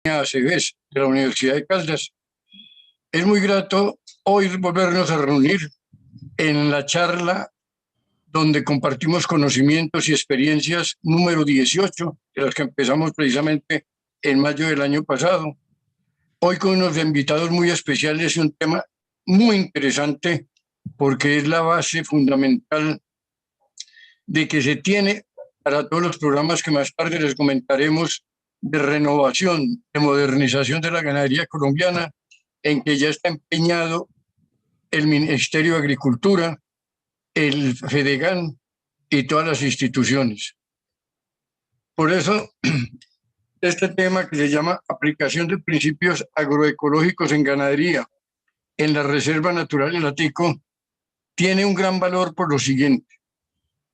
ACBES de la Universidad de Caldas. Es muy grato hoy volvernos a reunir en la charla donde compartimos conocimientos y experiencias número 18, de las que empezamos precisamente en mayo del año pasado. Hoy con unos invitados muy especiales y un tema muy interesante porque es la base fundamental de que se tiene para todos los programas que más tarde les comentaremos de renovación, de modernización de la ganadería colombiana, en que ya está empeñado el Ministerio de Agricultura, el FEDEGAN y todas las instituciones. Por eso, este tema que se llama aplicación de principios agroecológicos en ganadería en la Reserva Natural del Atico tiene un gran valor por lo siguiente.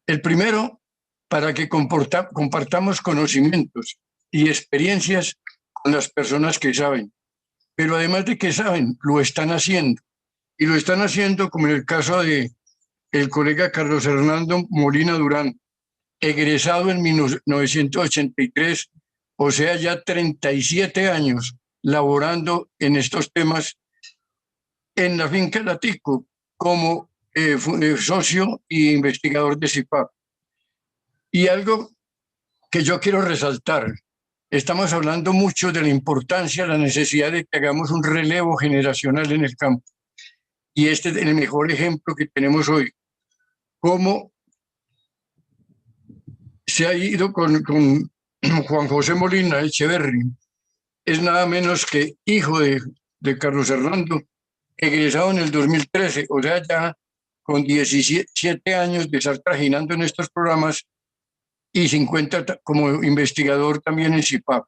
El primero, para que compartamos conocimientos y experiencias con las personas que saben, pero además de que saben, lo están haciendo. Y lo están haciendo como en el caso de el colega Carlos Hernando Molina Durán, egresado en 1983, o sea, ya 37 años laborando en estos temas en la finca Latico como socio e investigador de CIPAP. Y algo que yo quiero resaltar, estamos hablando mucho de la importancia, la necesidad de que hagamos un relevo generacional en el campo. Y este es el mejor ejemplo que tenemos hoy. Cómo se ha ido con Juan José Molina Echeverri. Es nada menos que hijo de Carlos Hernando, egresado en el 2013, o sea, ya con 17 años de estar trajinando en estos programas y 50 como investigador también en CIPAP.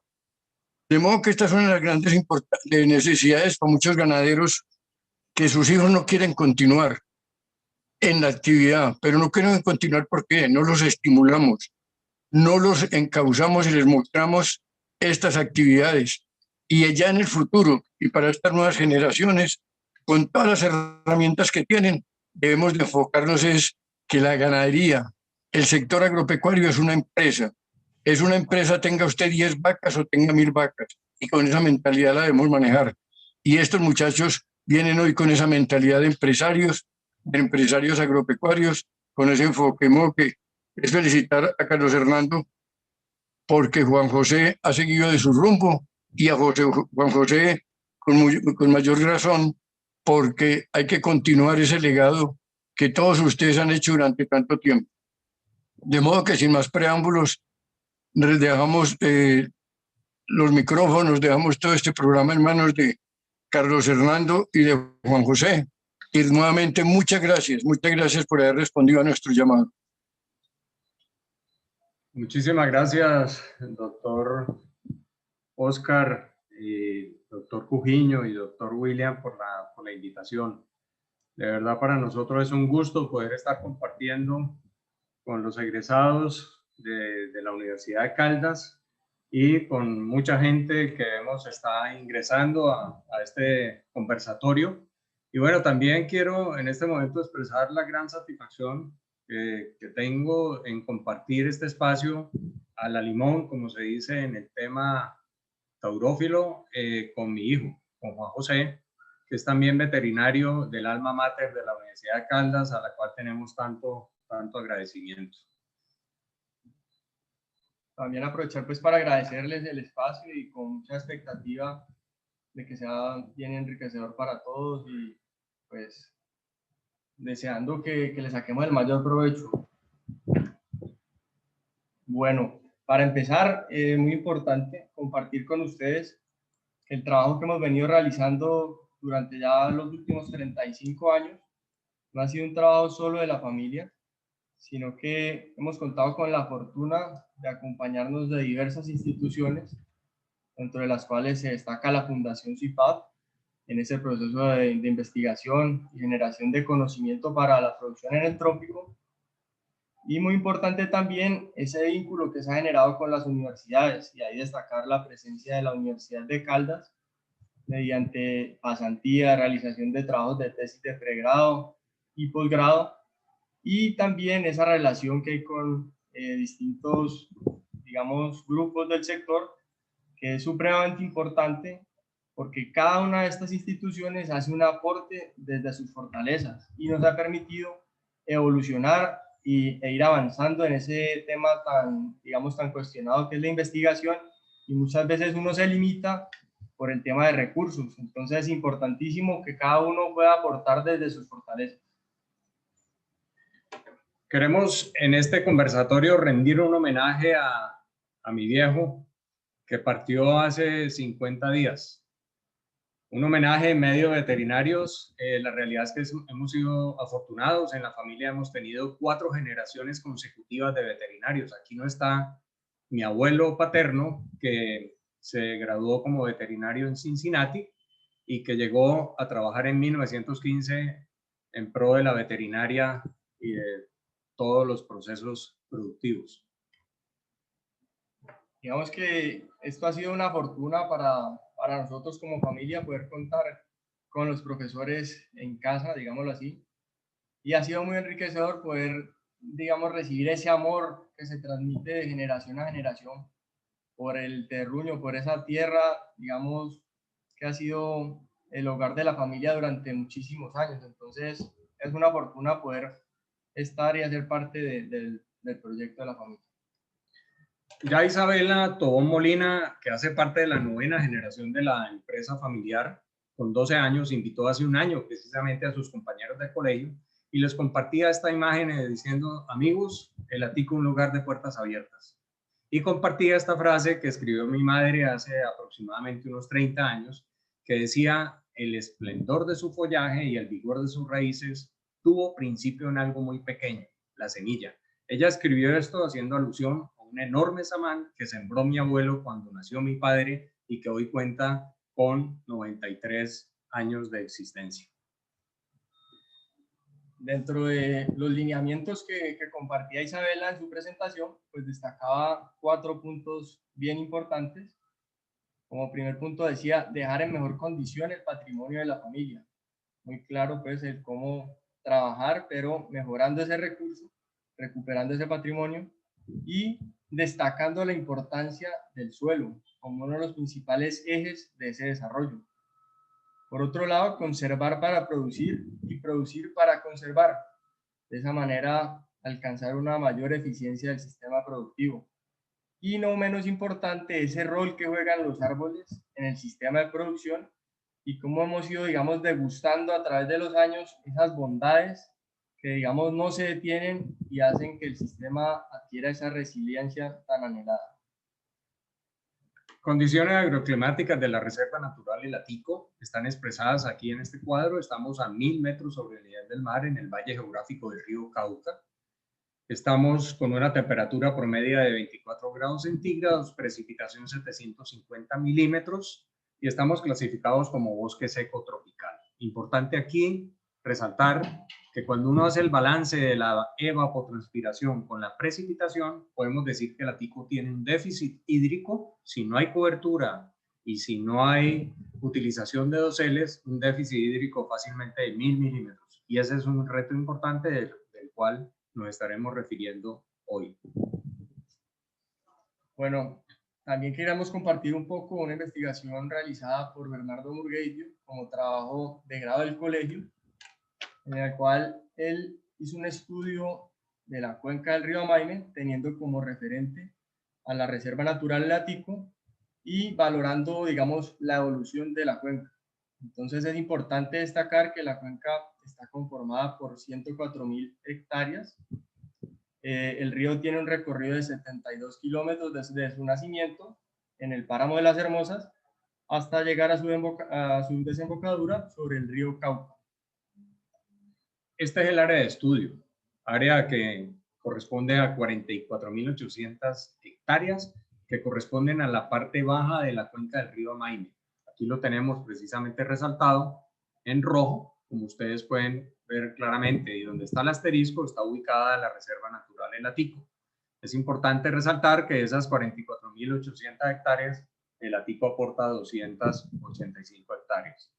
De modo que estas son las grandes necesidades para muchos ganaderos que sus hijos no quieren continuar en la actividad, pero no quieren continuar porque no los estimulamos, no los encauzamos y les mostramos estas actividades. Y ya en el futuro, y para estas nuevas generaciones, con todas las herramientas que tienen, debemos de enfocarnos es que la ganadería, el sector agropecuario es una empresa, tenga usted 10 vacas o tenga 1000 vacas, y con esa mentalidad la debemos manejar. Y estos muchachos vienen hoy con esa mentalidad de empresarios agropecuarios, con ese enfoque. Que es felicitar a Carlos Hernando porque Juan José ha seguido de su rumbo y a Juan José con mayor razón porque hay que continuar ese legado que todos ustedes han hecho durante tanto tiempo. De modo que sin más preámbulos, les dejamos los micrófonos, dejamos todo este programa en manos de Carlos Hernando y de Juan José. Y nuevamente muchas gracias por haber respondido a nuestro llamado. Muchísimas gracias, doctor Oscar, doctor Cujiño y doctor William por la invitación. De verdad para nosotros es un gusto poder estar compartiendo con los egresados de la Universidad de Caldas y con mucha gente que está ingresando a este conversatorio. Y bueno, también quiero en este momento expresar la gran satisfacción que tengo en compartir este espacio a la limón, como se dice en el tema taurófilo, con mi hijo, con Juan José, que es también veterinario del alma mater de la Universidad de Caldas, a la cual tenemos tanto agradecimiento. También aprovechar pues para agradecerles el espacio y con mucha expectativa de que sea bien enriquecedor para todos y pues deseando que le saquemos el mayor provecho. Bueno, para empezar, muy importante compartir con ustedes el trabajo que hemos venido realizando durante ya los últimos 35 años. No ha sido un trabajo solo de la familia, sino que hemos contado con la fortuna de acompañarnos de diversas instituciones, dentro de las cuales se destaca la Fundación CIPAP, en ese proceso de investigación y generación de conocimiento para la producción en el trópico. Y muy importante también ese vínculo que se ha generado con las universidades, y ahí destacar la presencia de la Universidad de Caldas, mediante pasantía, realización de trabajos de tesis de pregrado y posgrado, y también esa relación que hay con distintos, digamos, grupos del sector que es supremamente importante porque cada una de estas instituciones hace un aporte desde sus fortalezas y nos ha permitido evolucionar e ir avanzando en ese tema tan, digamos, tan cuestionado que es la investigación, y muchas veces uno se limita por el tema de recursos. Entonces es importantísimo que cada uno pueda aportar desde sus fortalezas. Queremos en este conversatorio rendir un homenaje a mi viejo que partió hace 50 días. Un homenaje en medio de veterinarios. La realidad es que hemos sido afortunados. En la familia hemos tenido 4 generaciones consecutivas de veterinarios. Aquí no está mi abuelo paterno, que se graduó como veterinario en Cincinnati y que llegó a trabajar en 1915 en pro de la veterinaria y de todos los procesos productivos. Digamos que esto ha sido una fortuna para nosotros como familia, poder contar con los profesores en casa, digámoslo así, y ha sido muy enriquecedor poder, digamos, recibir ese amor que se transmite de generación a generación por el terruño, por esa tierra, digamos, que ha sido el hogar de la familia durante muchísimos años. Entonces, es una fortuna poder estar y hacer parte del proyecto de la familia. Ya Isabela Tobón Molina, que hace parte de la 9ª generación de la empresa familiar, con 12 años, invitó hace un año precisamente a sus compañeros de colegio y les compartía esta imagen diciendo: amigos, el Atico un lugar de puertas abiertas. Y compartía esta frase que escribió mi madre hace aproximadamente unos 30 años, que decía: el esplendor de su follaje y el vigor de sus raíces tuvo principio en algo muy pequeño, la semilla. Ella escribió esto haciendo alusión a un enorme samán que sembró mi abuelo cuando nació mi padre y que hoy cuenta con 93 años de existencia. Dentro de los lineamientos que compartía Isabela en su presentación, pues destacaba 4 puntos bien importantes. Como primer punto decía, dejar en mejor condición el patrimonio de la familia. Muy claro pues el cómo trabajar, pero mejorando ese recurso, recuperando ese patrimonio y destacando la importancia del suelo como uno de los principales ejes de ese desarrollo. Por otro lado, conservar para producir y producir para conservar. De esa manera, alcanzar una mayor eficiencia del sistema productivo. Y no menos importante, ese rol que juegan los árboles en el sistema de producción y cómo hemos ido, digamos, degustando a través de los años esas bondades que, digamos, no se detienen y hacen que el sistema adquiera esa resiliencia tan anhelada. Condiciones agroclimáticas de la Reserva Natural El Atico están expresadas aquí en este cuadro. Estamos a 1000 metros sobre el nivel del mar en el valle geográfico del río Cauca. Estamos con una temperatura promedia de 24 grados centígrados, precipitación 750 milímetros y estamos clasificados como bosque seco tropical. Importante aquí resaltar que cuando uno hace el balance de la evapotranspiración con la precipitación, podemos decir que el Atico tiene un déficit hídrico si no hay cobertura y si no hay utilización de doseles, un déficit hídrico fácilmente de 1000 milímetros. Y ese es un reto importante del cual nos estaremos refiriendo hoy. Bueno, también queríamos compartir un poco una investigación realizada por Bernardo Murguedio como trabajo de grado del colegio, en el cual él hizo un estudio de la cuenca del río Amaime, teniendo como referente a la Reserva Natural El Atico y valorando, digamos, la evolución de la cuenca. Entonces es importante destacar que la cuenca está conformada por 104.000 hectáreas. El río tiene un recorrido de 72 kilómetros desde su nacimiento en el páramo de las Hermosas hasta llegar a su desembocadura sobre el río Cauca. Este es el área de estudio, área que corresponde a 44.800 hectáreas que corresponden a la parte baja de la cuenca del río Amaime. Aquí lo tenemos precisamente resaltado en rojo, como ustedes pueden ver claramente, y donde está el asterisco está ubicada la Reserva Natural El Atico. Es importante resaltar que de esas 44.800 hectáreas, el Atico aporta 285 hectáreas.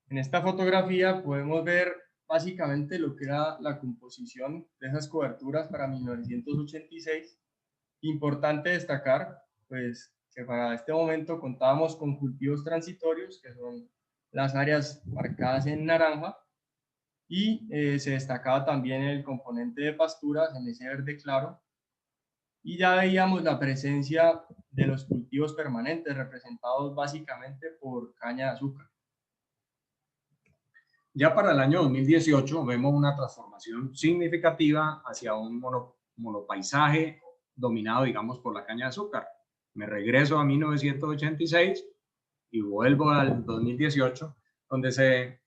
En esta fotografía podemos ver básicamente lo que era la composición de esas coberturas para 1986. Importante destacar, pues, que para este momento contábamos con cultivos transitorios, que son las áreas marcadas en naranja, y se destacaba también el componente de pasturas en ese verde claro, y ya veíamos la presencia de los cultivos permanentes, representados básicamente por caña de azúcar. Ya para el año 2018 vemos una transformación significativa hacia un monopaisaje dominado, digamos, por la caña de azúcar. Me regreso a 1986 y vuelvo al 2018, donde se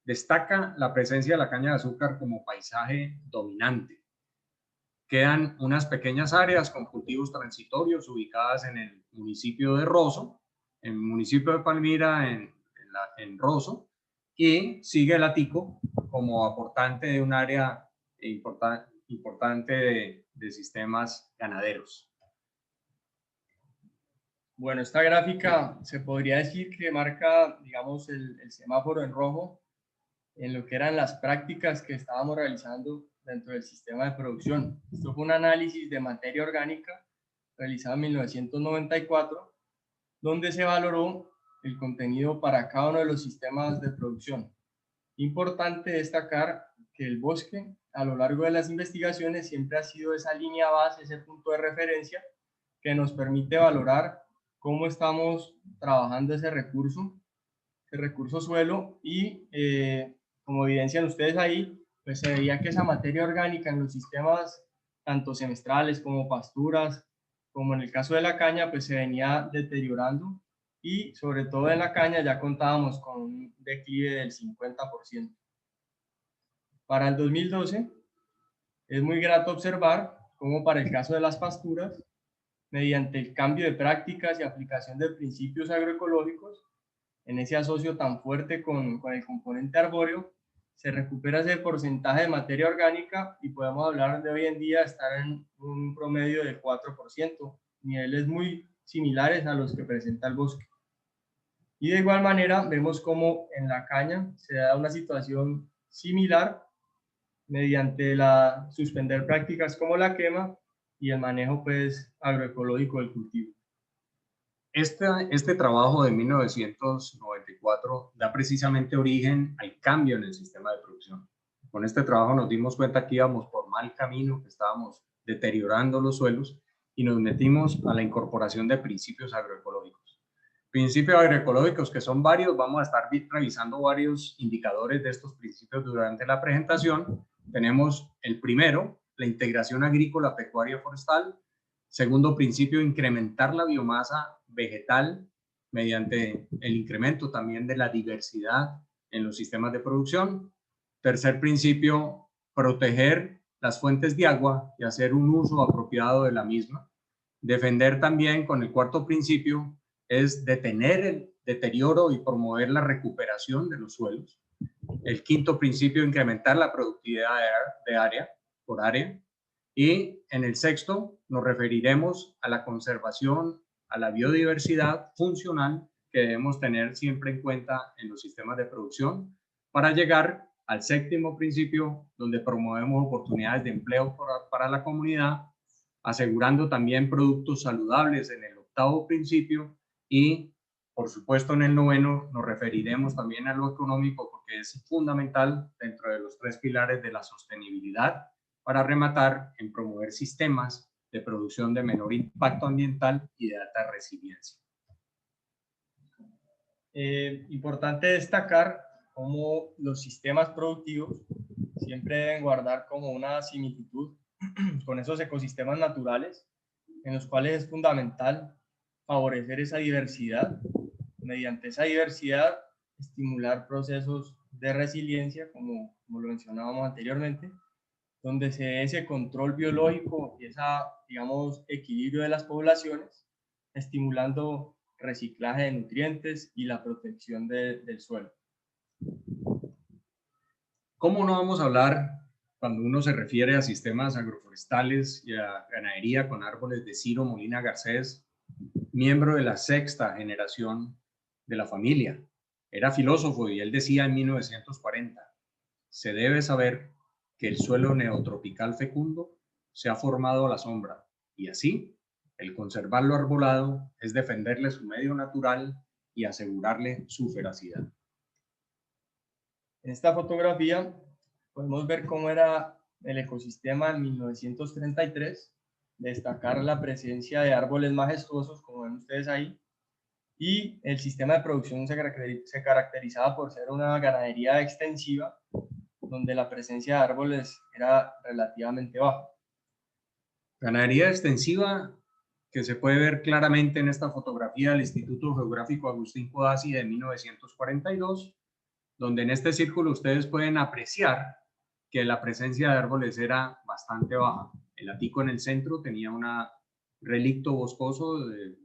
destaca la presencia de la caña de azúcar como paisaje dominante. Quedan unas pequeñas áreas con cultivos transitorios ubicadas en el municipio de Rosso, en el municipio de Palmira, en Rosso, y sigue el Atico como aportante de un área importante de sistemas ganaderos. Bueno, esta gráfica se podría decir que marca, digamos, el semáforo en rojo en lo que eran las prácticas que estábamos realizando dentro del sistema de producción. Esto fue un análisis de materia orgánica realizado en 1994, donde se valoró el contenido para cada uno de los sistemas de producción. Importante destacar que el bosque, a lo largo de las investigaciones, siempre ha sido esa línea base, ese punto de referencia que nos permite valorar cómo estamos trabajando ese recurso suelo, y como evidencian ustedes ahí, pues se veía que esa materia orgánica en los sistemas tanto semestrales como pasturas, como en el caso de la caña, pues se venía deteriorando, y sobre todo en la caña ya contábamos con un declive del 50%. Para el 2012 es muy grato observar cómo para el caso de las pasturas, mediante el cambio de prácticas y aplicación de principios agroecológicos, en ese asocio tan fuerte con el componente arbóreo, se recupera ese porcentaje de materia orgánica y podemos hablar de hoy en día estar en un promedio del 4%, niveles muy similares a los que presenta el bosque. Y de igual manera vemos cómo en la caña se da una situación similar mediante la suspender prácticas como la quema y el manejo pues agroecológico del cultivo. Este trabajo de 1994 da precisamente origen al cambio en el sistema de producción. Con este trabajo nos dimos cuenta que íbamos por mal camino, que estábamos deteriorando los suelos y nos metimos a la incorporación de principios agroecológicos. Principios agroecológicos que son varios, vamos a estar revisando varios indicadores de estos principios durante la presentación. Tenemos el primero, la integración agrícola, pecuaria, forestal. Segundo principio, incrementar la biomasa vegetal mediante el incremento también de la diversidad en los sistemas de producción. Tercer principio, proteger las fuentes de agua y hacer un uso apropiado de la misma. Defender también, con el cuarto principio, es detener el deterioro y promover la recuperación de los suelos. El quinto principio, incrementar la productividad por área. Y en el sexto nos referiremos a la conservación, a la biodiversidad funcional que debemos tener siempre en cuenta en los sistemas de producción para llegar al séptimo principio, donde promovemos oportunidades de empleo para la comunidad, asegurando también productos saludables en el octavo principio, y por supuesto en el noveno nos referiremos también a lo económico, porque es fundamental dentro de los tres pilares de la sostenibilidad, para rematar en promover sistemas de producción de menor impacto ambiental y de alta resiliencia. Importante destacar cómo los sistemas productivos siempre deben guardar como una similitud con esos ecosistemas naturales, en los cuales es fundamental favorecer esa diversidad, mediante esa diversidad estimular procesos de resiliencia, como lo mencionábamos anteriormente, donde se dé ese control biológico y esa, digamos, equilibrio de las poblaciones, estimulando reciclaje de nutrientes y la protección del suelo. ¿Cómo no vamos a hablar, cuando uno se refiere a sistemas agroforestales y a ganadería con árboles, de Ciro Molina Garcés, miembro de la sexta generación de la familia? Era filósofo y él decía en 1940, se debe saber que el suelo neotropical fecundo se ha formado a la sombra, y así El conservarlo arbolado es defenderle su medio natural y asegurarle su veracidad. En esta fotografía podemos ver cómo era el ecosistema en 1933, destacar la presencia de árboles majestuosos, como ven ustedes ahí, y el sistema de producción se caracterizaba por ser una ganadería extensiva, donde la presencia de árboles era relativamente baja. Ganadería extensiva que se puede ver claramente en esta fotografía del Instituto Geográfico Agustín Codazzi de 1942, donde en este círculo ustedes pueden apreciar que la presencia de árboles era bastante baja. El Atico en el centro tenía un relicto boscoso de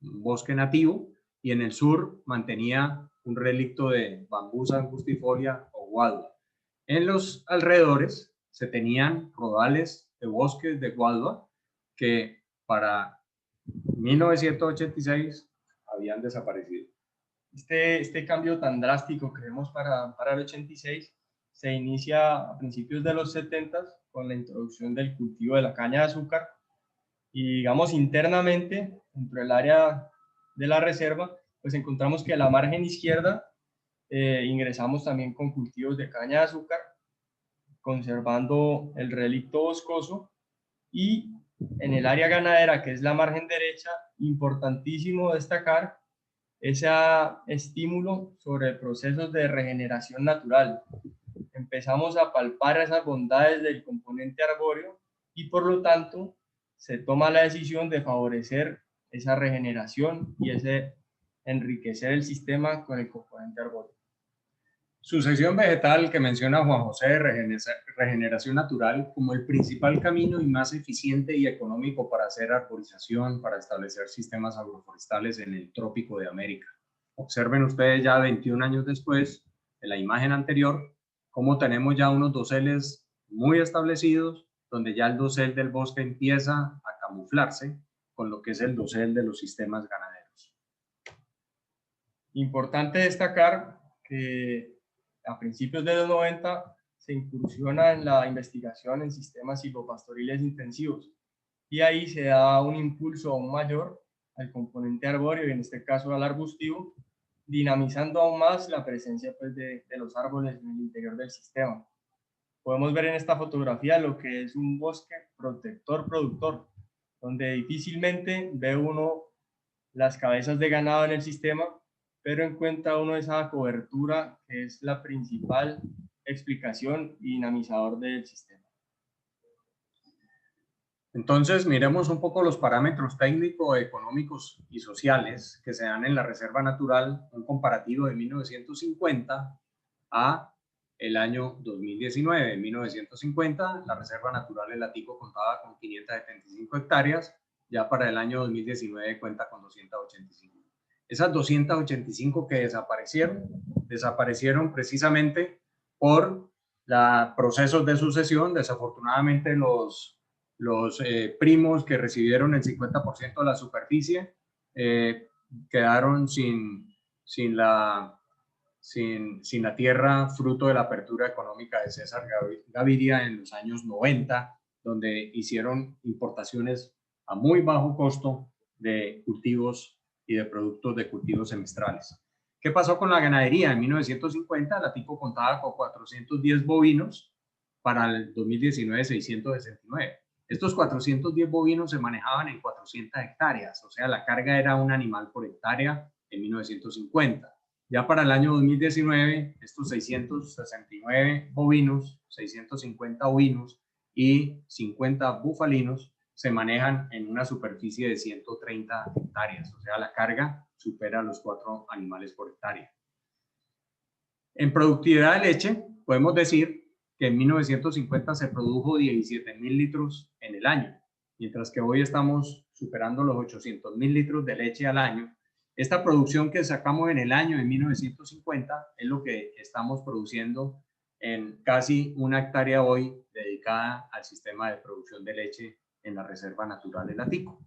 bosque nativo y en el sur mantenía un relicto de bambusa angustifolia o guadua. En los alrededores se tenían rodales de bosques de guadua que para 1986 habían desaparecido. Este cambio tan drástico que vemos para el 86 se inicia a principios de los 70 con la introducción del cultivo de la caña de azúcar y digamos internamente dentro del área de la reserva pues encontramos que a la margen izquierda ingresamos también con cultivos de caña de azúcar conservando el relicto boscoso y en el área ganadera que es la margen derecha importantísimo destacar ese estímulo sobre procesos de regeneración natural. Empezamos a palpar esas bondades del componente arbóreo y por lo tanto se toma la decisión de favorecer esa regeneración y ese enriquecer el sistema con el componente arbóreo. Sucesión vegetal que menciona Juan José de regeneración natural como el principal camino y más eficiente y económico para hacer arborización, para establecer sistemas agroforestales en el trópico de América. Observen ustedes ya 21 años después de la imagen anterior, cómo tenemos ya unos doseles muy establecidos, donde ya el dosel del bosque empieza a camuflarse con lo que es el dosel de los sistemas ganaderos. Importante destacar que a principios de los 90 se incursiona en la investigación en sistemas silvopastoriles intensivos y ahí se da un impulso aún mayor al componente arbóreo y en este caso al arbustivo, dinamizando aún más la presencia pues, de los árboles en el interior del sistema. Podemos ver en esta fotografía lo que es un bosque protector-productor, donde difícilmente ve uno las cabezas de ganado en el sistema, pero encuentra uno esa cobertura que es la principal explicación y dinamizador del sistema. Entonces, miremos un poco los parámetros técnicos, económicos y sociales que se dan en la Reserva Natural, un comparativo de 1950 a el año 2019. En 1950, la Reserva Natural El Atico contaba con 575 hectáreas, ya para el año 2019 cuenta con 285. Esas 285 que desaparecieron precisamente por procesos de sucesión. Desafortunadamente los primos que recibieron el 50% de la superficie quedaron sin la tierra, fruto de la apertura económica de César Gaviria en los años 90, donde hicieron importaciones a muy bajo costo de cultivos y de productos de cultivos semestrales. ¿Qué pasó con la ganadería? En 1950 la Atico contaba con 410 bovinos, para el 2019 669. Estos 410 bovinos se manejaban en 400 hectáreas, o sea, la carga era un animal por hectárea en 1950. Ya para el año 2019, estos 669 bovinos, 650 ovinos y 50 bufalinos se manejan en una superficie de 130 hectáreas, o sea, la carga supera los 4 animales por hectárea. En productividad de leche, podemos decir que en 1950 se produjo 17.000 litros en el año, mientras que hoy estamos superando los 800.000 litros de leche al año. Esta producción que sacamos en el año de 1950 es lo que estamos produciendo en casi 1 hectárea hoy dedicada al sistema de producción de leche en la Reserva Natural El Atico.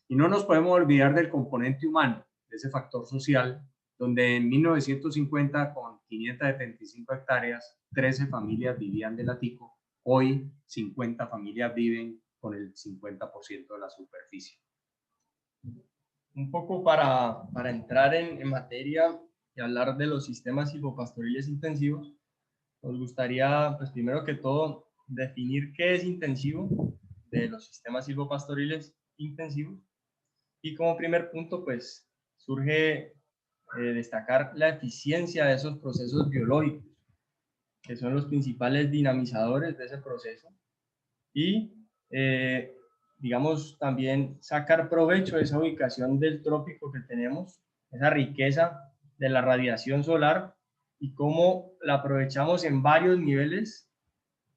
Y no nos podemos olvidar del componente humano, de ese factor social, donde en 1950 con 575 hectáreas, 13 familias vivían del Atico. Hoy 50 familias viven con el 50% de la superficie. Un poco para entrar en materia y hablar de los sistemas silvopastoriles intensivos, nos gustaría, pues primero que todo, definir qué es intensivo de los sistemas silvopastoriles intensivos. Y como primer punto, pues surge destacar la eficiencia de esos procesos biológicos, que son los principales dinamizadores de ese proceso. Y, digamos, también sacar provecho de esa ubicación del trópico que tenemos, esa riqueza de la radiación solar y cómo la aprovechamos en varios niveles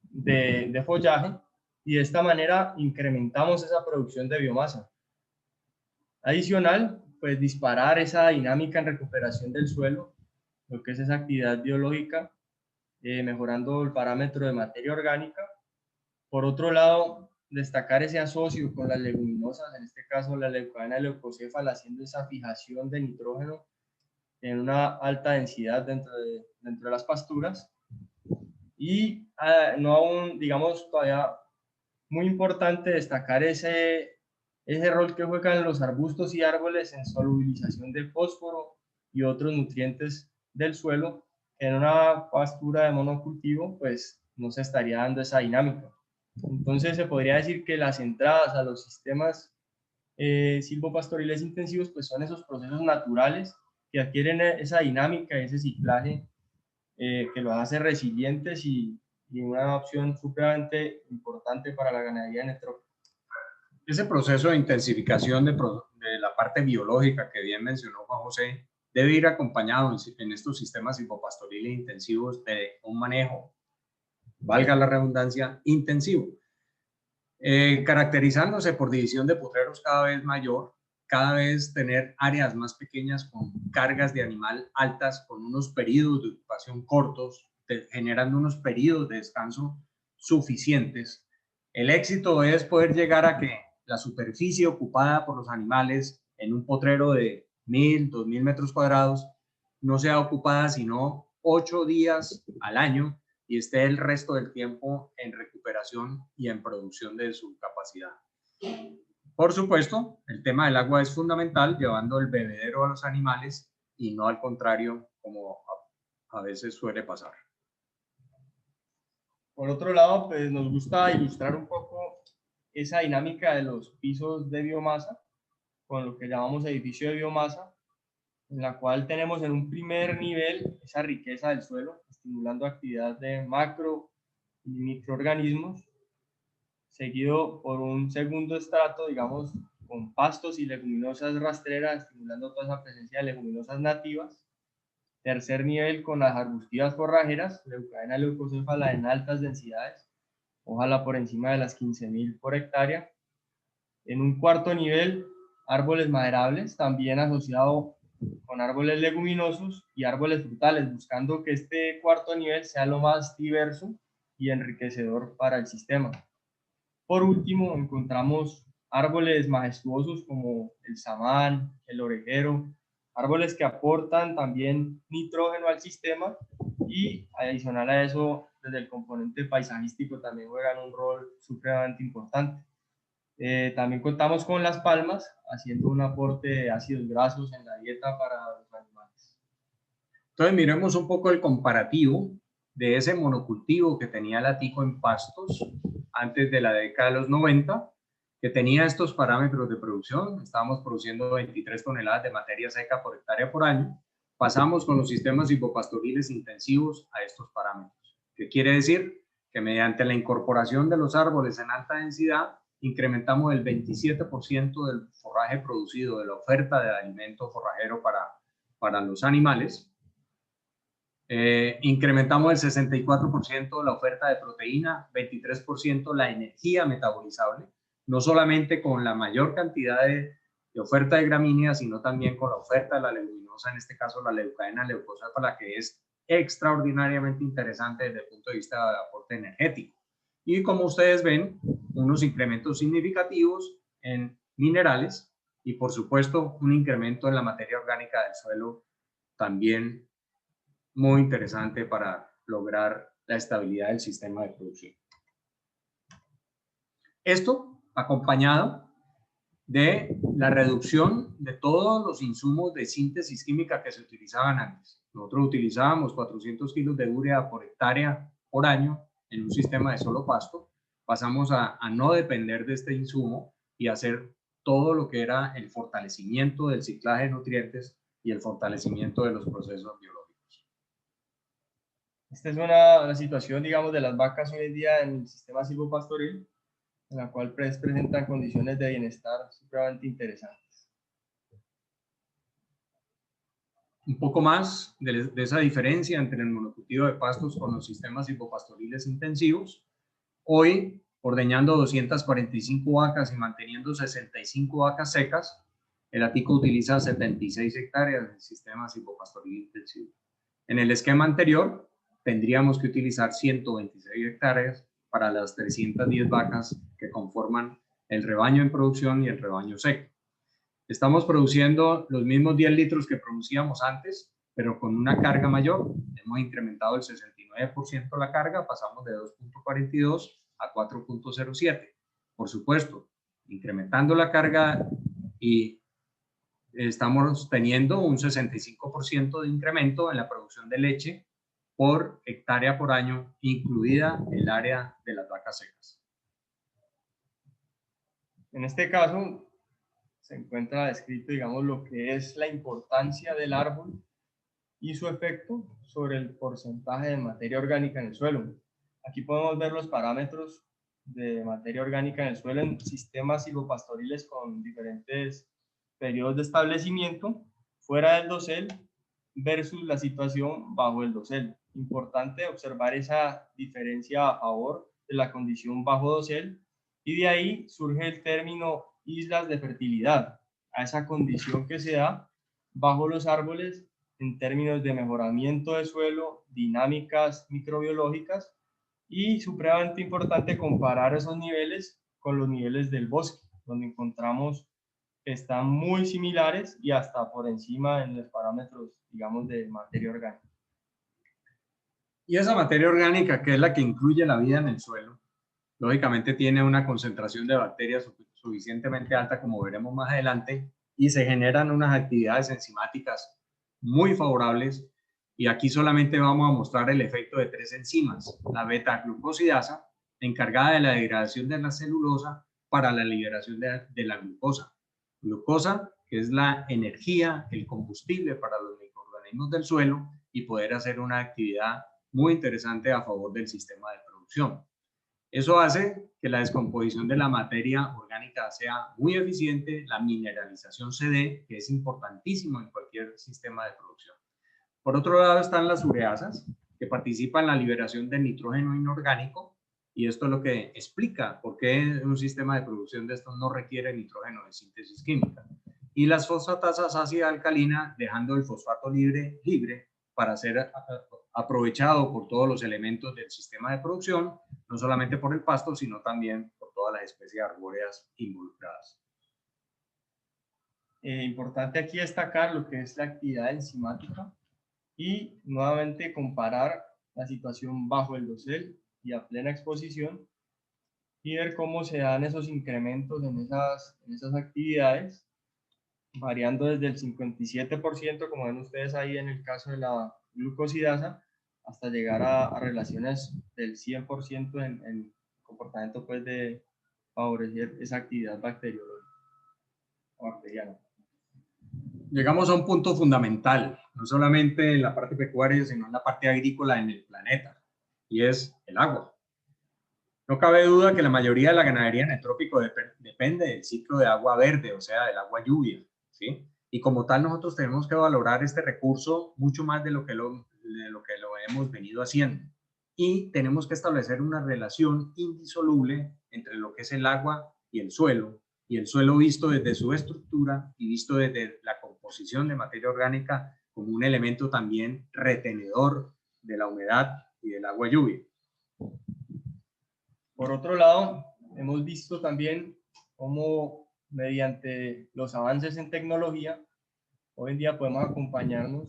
de follaje y de esta manera incrementamos esa producción de biomasa. Adicional, pues disparar esa dinámica en recuperación del suelo, lo que es esa actividad biológica, mejorando el parámetro de materia orgánica. Por otro lado, destacar ese asocio con las leguminosas, en este caso la leucadena leucocéfala, haciendo esa fijación de nitrógeno en una alta densidad dentro de las pasturas. Y no aún, digamos, todavía muy importante destacar ese rol que juegan los arbustos y árboles en solubilización de fósforo y otros nutrientes del suelo, que en una pastura de monocultivo pues no se estaría dando esa dinámica. Entonces se podría decir que las entradas a los sistemas silvopastoriles intensivos pues son esos procesos naturales que adquieren esa dinámica, ese ciclaje que los hace resilientes y una opción supremamente importante para la ganadería en el trópico. Ese proceso de intensificación de la parte biológica que bien mencionó Juan José debe ir acompañado en estos sistemas silvopastoriles intensivos de un manejo, valga la redundancia, intensivo, caracterizándose por división de potreros cada vez mayor, cada vez tener áreas más pequeñas con cargas de animal altas, con unos periodos de ocupación cortos, generando unos periodos de descanso suficientes. El éxito es poder llegar a que la superficie ocupada por los animales en un potrero de 1000, 2000 metros cuadrados no sea ocupada sino 8 días al año y esté el resto del tiempo en recuperación y en producción de su capacidad. Por supuesto, el tema del agua es fundamental, llevando el bebedero a los animales y no al contrario, como a veces suele pasar. Por otro lado, pues nos gusta ilustrar un poco esa dinámica de los pisos de biomasa, con lo que llamamos edificio de biomasa, en la cual tenemos en un primer nivel esa riqueza del suelo, estimulando actividad de macro y microorganismos, seguido por un segundo estrato, digamos, con pastos y leguminosas rastreras, estimulando toda esa presencia de leguminosas nativas. Tercer nivel con las arbustivas forrajeras, leucadena leucocéfala en altas densidades, ojalá por encima de las 15.000 por hectárea. En un cuarto nivel, árboles maderables, también asociado con árboles leguminosos y árboles frutales, buscando que este cuarto nivel sea lo más diverso y enriquecedor para el sistema. Por último, encontramos árboles majestuosos como el samán, el orejero, árboles que aportan también nitrógeno al sistema y adicional a eso, desde el componente paisajístico también juegan un rol supremamente importante. También contamos con las palmas, haciendo un aporte de ácidos grasos en la dieta para los animales. Entonces miremos un poco el comparativo de ese monocultivo que tenía la Tico en pastos antes de la década de los 90, que tenía estos parámetros de producción. Estábamos produciendo 23 toneladas de materia seca por hectárea por año. Pasamos con los sistemas silvopastoriles intensivos a estos parámetros. ¿Qué quiere decir? Que mediante la incorporación de los árboles en alta densidad, incrementamos el 27% del forraje producido, de la oferta de alimento forrajero para los animales. Incrementamos el 64% la oferta de proteína, 23% la energía metabolizable, no solamente con la mayor cantidad de oferta de gramíneas, sino también con la oferta de la leguminosa, en este caso la leucadena leucocéfala, que es extraordinariamente interesante desde el punto de vista del aporte energético. Y como ustedes ven, unos incrementos significativos en minerales y por supuesto un incremento en la materia orgánica del suelo también muy interesante para lograr la estabilidad del sistema de producción. Esto acompañado de la reducción de todos los insumos de síntesis química que se utilizaban antes. Nosotros utilizábamos 400 kilos de urea por hectárea por año en un sistema de solo pasto. Pasamos a no depender de este insumo y hacer todo lo que era el fortalecimiento del ciclaje de nutrientes y el fortalecimiento de los procesos biológicos. Esta es una situación, digamos, de las vacas hoy en día en el sistema silvopastoril, en la cual presentan condiciones de bienestar supremamente interesantes. Un poco más de esa diferencia entre el monocultivo de pastos con los sistemas silvopastoriles intensivos. Hoy, ordeñando 245 vacas y manteniendo 65 vacas secas, el Atico utiliza 76 hectáreas del sistema silvopastoril intensivo. En el esquema anterior, tendríamos que utilizar 126 hectáreas para las 310 vacas que conforman el rebaño en producción y el rebaño seco. Estamos produciendo los mismos 10 litros que producíamos antes, pero con una carga mayor. Hemos incrementado el 69% la carga, pasamos de 2.42 a 4.07. Por supuesto, incrementando la carga y estamos teniendo un 65% de incremento en la producción de leche por hectárea por año, incluida el área de las vacas secas. En este caso, se encuentra descrito, digamos, lo que es la importancia del árbol y su efecto sobre el porcentaje de materia orgánica en el suelo. Aquí podemos ver los parámetros de materia orgánica en el suelo en sistemas silvopastoriles con diferentes periodos de establecimiento fuera del dosel versus la situación bajo el dosel. Importante observar esa diferencia a favor de la condición bajo dosel, y de ahí surge el término islas de fertilidad, a esa condición que se da bajo los árboles en términos de mejoramiento de suelo, dinámicas microbiológicas, y supremamente importante comparar esos niveles con los niveles del bosque, donde encontramos que están muy similares y hasta por encima en los parámetros, digamos, de materia orgánica. Y esa materia orgánica, que es la que incluye la vida en el suelo, lógicamente tiene una concentración de bacterias suficientemente alta, como veremos más adelante, y se generan unas actividades enzimáticas muy favorables. Y aquí solamente vamos a mostrar el efecto de 3 enzimas: la beta-glucosidasa, encargada de la degradación de la celulosa para la liberación de la glucosa. Glucosa, que es la energía, el combustible para los microorganismos del suelo, y poder hacer una actividad muy interesante a favor del sistema de producción. Eso hace que la descomposición de la materia orgánica sea muy eficiente, la mineralización se dé, que es importantísimo en cualquier sistema de producción. Por otro lado están las ureasas, que participan en la liberación de nitrógeno inorgánico, y esto es lo que explica por qué un sistema de producción de estos no requiere nitrógeno de síntesis química. Y las fosfatasas ácida alcalina, dejando el fosfato libre para ser aprovechado por todos los elementos del sistema de producción, no solamente por el pasto, sino también por todas las especies arbóreas involucradas. Importante aquí destacar lo que es la actividad enzimática y nuevamente comparar la situación bajo el dosel y a plena exposición y ver cómo se dan esos incrementos en esas actividades, variando desde el 57%, como ven ustedes ahí en el caso de la glucosidasa, hasta llegar a relaciones del 100% en comportamiento, pues, de favorecer esa actividad bacteriológica o bacteriana. Llegamos a un punto fundamental, no solamente en la parte pecuaria, sino en la parte agrícola en el planeta, y es el agua. No cabe duda que la mayoría de la ganadería en el trópico depende del ciclo de agua verde, o sea, del agua lluvia, ¿sí? Y como tal nosotros tenemos que valorar este recurso mucho más de lo que lo hemos venido haciendo. Y tenemos que establecer una relación indisoluble entre lo que es el agua y el suelo visto desde su estructura y visto desde la composición de materia orgánica como un elemento también retenedor de la humedad y del agua lluvia. Por otro lado, hemos visto también cómo mediante los avances en tecnología, hoy en día podemos acompañarnos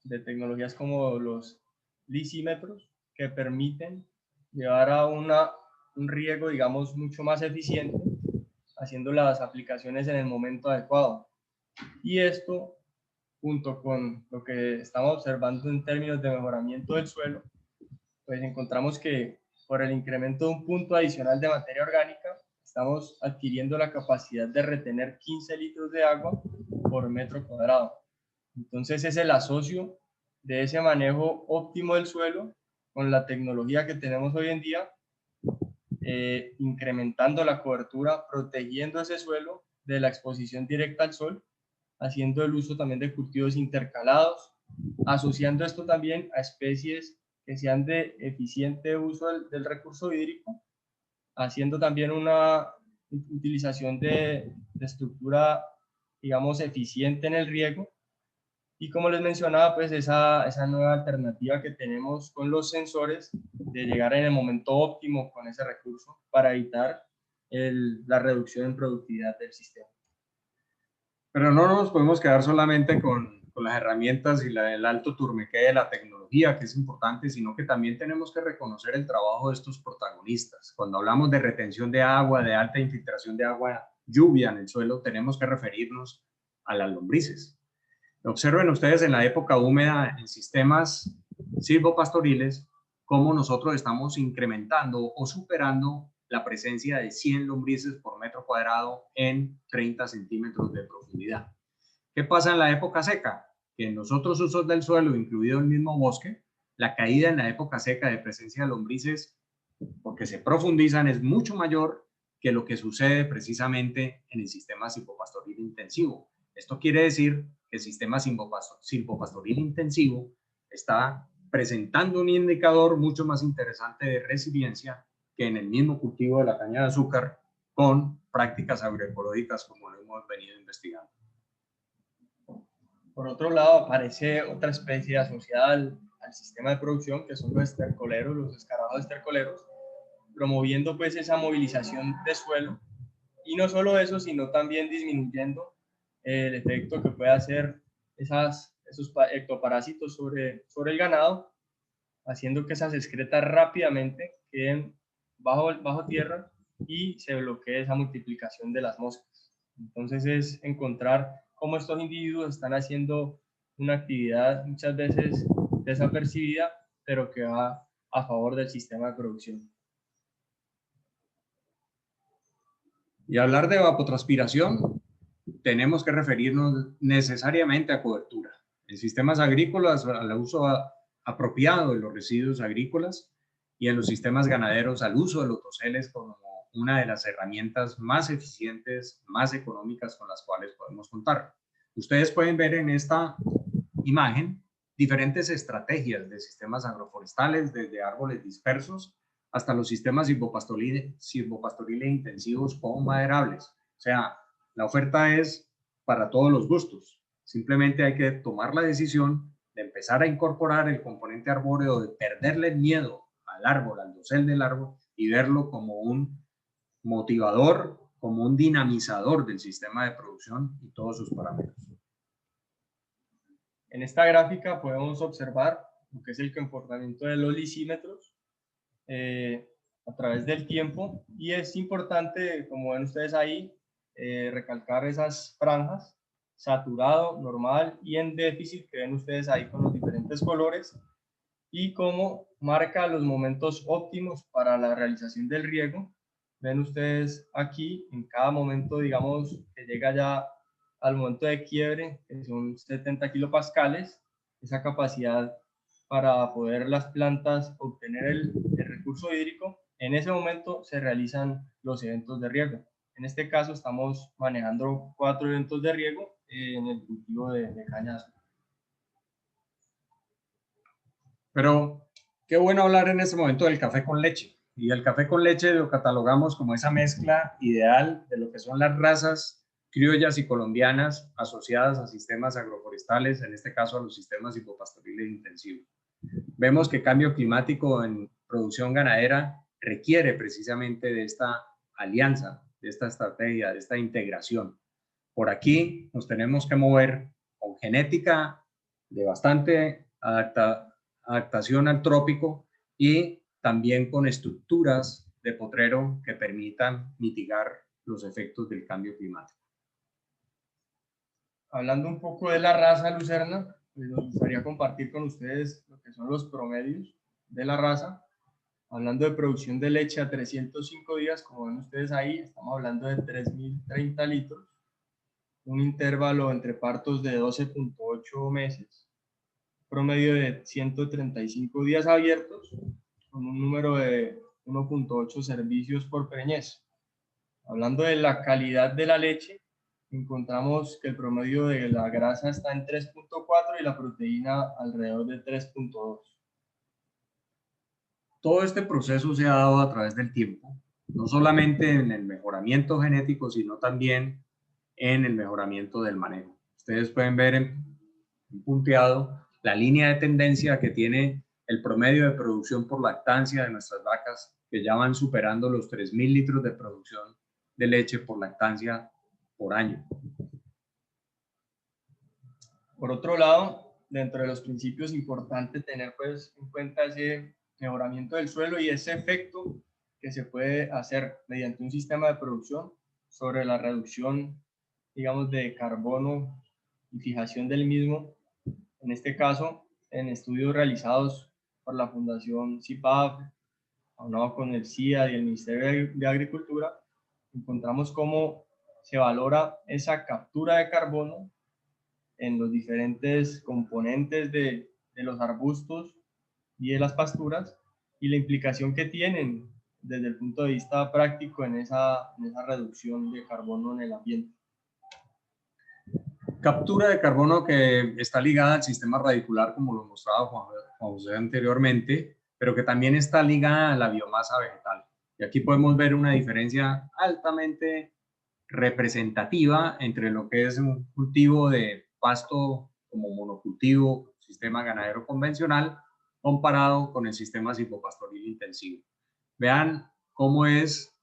de tecnologías como los lisímetros, que permiten llevar a un riego, digamos, mucho más eficiente haciendo las aplicaciones en el momento adecuado. Y esto, junto con lo que estamos observando en términos de mejoramiento del suelo, pues encontramos que por el incremento de un punto adicional de materia orgánica, estamos adquiriendo la capacidad de retener 15 litros de agua por metro cuadrado. Entonces es el asocio de ese manejo óptimo del suelo con la tecnología que tenemos hoy en día, incrementando la cobertura, protegiendo ese suelo de la exposición directa al sol, haciendo el uso también de cultivos intercalados, asociando esto también a especies que sean de eficiente uso del recurso hídrico, haciendo también una utilización de estructura, digamos, eficiente en el riego. Y como les mencionaba, pues esa nueva alternativa que tenemos con los sensores de llegar en el momento óptimo con ese recurso para evitar la reducción en productividad del sistema. Pero no nos podemos quedar solamente con las herramientas y el alto turmequé de la tecnología, que es importante, sino que también tenemos que reconocer el trabajo de estos protagonistas. Cuando hablamos de retención de agua, de alta infiltración de agua, lluvia en el suelo, tenemos que referirnos a las lombrices. Observen ustedes en la época húmeda en sistemas silvopastoriles cómo nosotros estamos incrementando o superando la presencia de 100 lombrices por metro cuadrado en 30 centímetros de profundidad. ¿Qué pasa en la época seca? Que en los otros usos del suelo, incluido el mismo bosque, la caída en la época seca de presencia de lombrices, porque se profundizan, es mucho mayor que lo que sucede precisamente en el sistema silvopastoril intensivo. Esto quiere decir que el sistema silvopastoril intensivo está presentando un indicador mucho más interesante de resiliencia que en el mismo cultivo de la caña de azúcar con prácticas agroecológicas como lo hemos venido investigando. Por otro lado, aparece otra especie asociada al sistema de producción, que son los estercoleros, los escarabajos estercoleros, promoviendo pues esa movilización de suelo. Y no solo eso, sino también disminuyendo el efecto que puede hacer esos ectoparásitos sobre el ganado, haciendo que esas excretas rápidamente queden bajo tierra y se bloquee esa multiplicación de las moscas. Entonces es encontrar cómo estos individuos están haciendo una actividad muchas veces desapercibida, pero que va a favor del sistema de producción. Y hablar de evapotranspiración, tenemos que referirnos necesariamente a cobertura. En sistemas agrícolas, al uso apropiado de los residuos agrícolas, y en los sistemas ganaderos al uso de los doseles como una de las herramientas más eficientes, más económicas con las cuales podemos contar. Ustedes pueden ver en esta imagen diferentes estrategias de sistemas agroforestales, desde árboles dispersos hasta los sistemas silvopastoriles intensivos o maderables. O sea, la oferta es para todos los gustos. Simplemente hay que tomar la decisión de empezar a incorporar el componente arbóreo, de perderle el miedo al árbol, al dosel del árbol, y verlo como un motivador, como un dinamizador del sistema de producción y todos sus parámetros. En esta gráfica podemos observar lo que es el comportamiento de los lisímetros a través del tiempo, y es importante, como ven ustedes ahí, recalcar esas franjas, saturado, normal y en déficit, que ven ustedes ahí con los diferentes colores, y cómo marca los momentos óptimos para la realización del riego. Ven ustedes aquí, en cada momento, digamos, que llega ya al momento de quiebre, que son 70 kilopascales, esa capacidad para poder las plantas obtener el recurso hídrico, en ese momento se realizan los eventos de riego. En este caso estamos manejando 4 eventos de riego en el cultivo de caña de azúcar. Pero qué bueno hablar en este momento del café con leche. Y el café con leche lo catalogamos como esa mezcla ideal de lo que son las razas criollas y colombianas asociadas a sistemas agroforestales, en este caso a los sistemas silvopastoriles intensivos. Vemos que cambio climático en producción ganadera requiere precisamente de esta alianza, de esta estrategia, de esta integración. Por aquí nos tenemos que mover con genética de bastante adaptación al trópico y también con estructuras de potrero que permitan mitigar los efectos del cambio climático. Hablando un poco de la raza lucerna, pues nos gustaría compartir con ustedes lo que son los promedios de la raza. Hablando de producción de leche a 305 días, como ven ustedes ahí, estamos hablando de 3.030 litros, un intervalo entre partos de 12.8 meses, promedio de 135 días abiertos, con un número de 1.8 servicios por preñez. Hablando de la calidad de la leche, encontramos que el promedio de la grasa está en 3.4 y la proteína alrededor de 3.2. Todo este proceso se ha dado a través del tiempo, no solamente en el mejoramiento genético, sino también en el mejoramiento del manejo. Ustedes pueden ver en punteado la línea de tendencia que tiene el promedio de producción por lactancia de nuestras vacas, que ya van superando los 3.000 litros de producción de leche por lactancia por año. Por otro lado, dentro de los principios importantes tener pues en cuenta ese mejoramiento del suelo y ese efecto que se puede hacer mediante un sistema de producción sobre la reducción, digamos, de carbono y fijación del mismo. En este caso, en estudios realizados por la Fundación CIPAF, aunado con el CIA y el Ministerio de Agricultura, encontramos cómo se valora esa captura de carbono en los diferentes componentes de los arbustos y de las pasturas y la implicación que tienen desde el punto de vista práctico en esa reducción de carbono en el ambiente. Captura de carbono que está ligada al sistema radicular, como lo mostraba Juan José anteriormente, pero que también está ligada a la biomasa vegetal. Y aquí podemos ver una diferencia altamente representativa entre lo que es un cultivo de pasto como monocultivo, sistema ganadero convencional, comparado con el sistema silvopastoril intensivo. Vean cómo es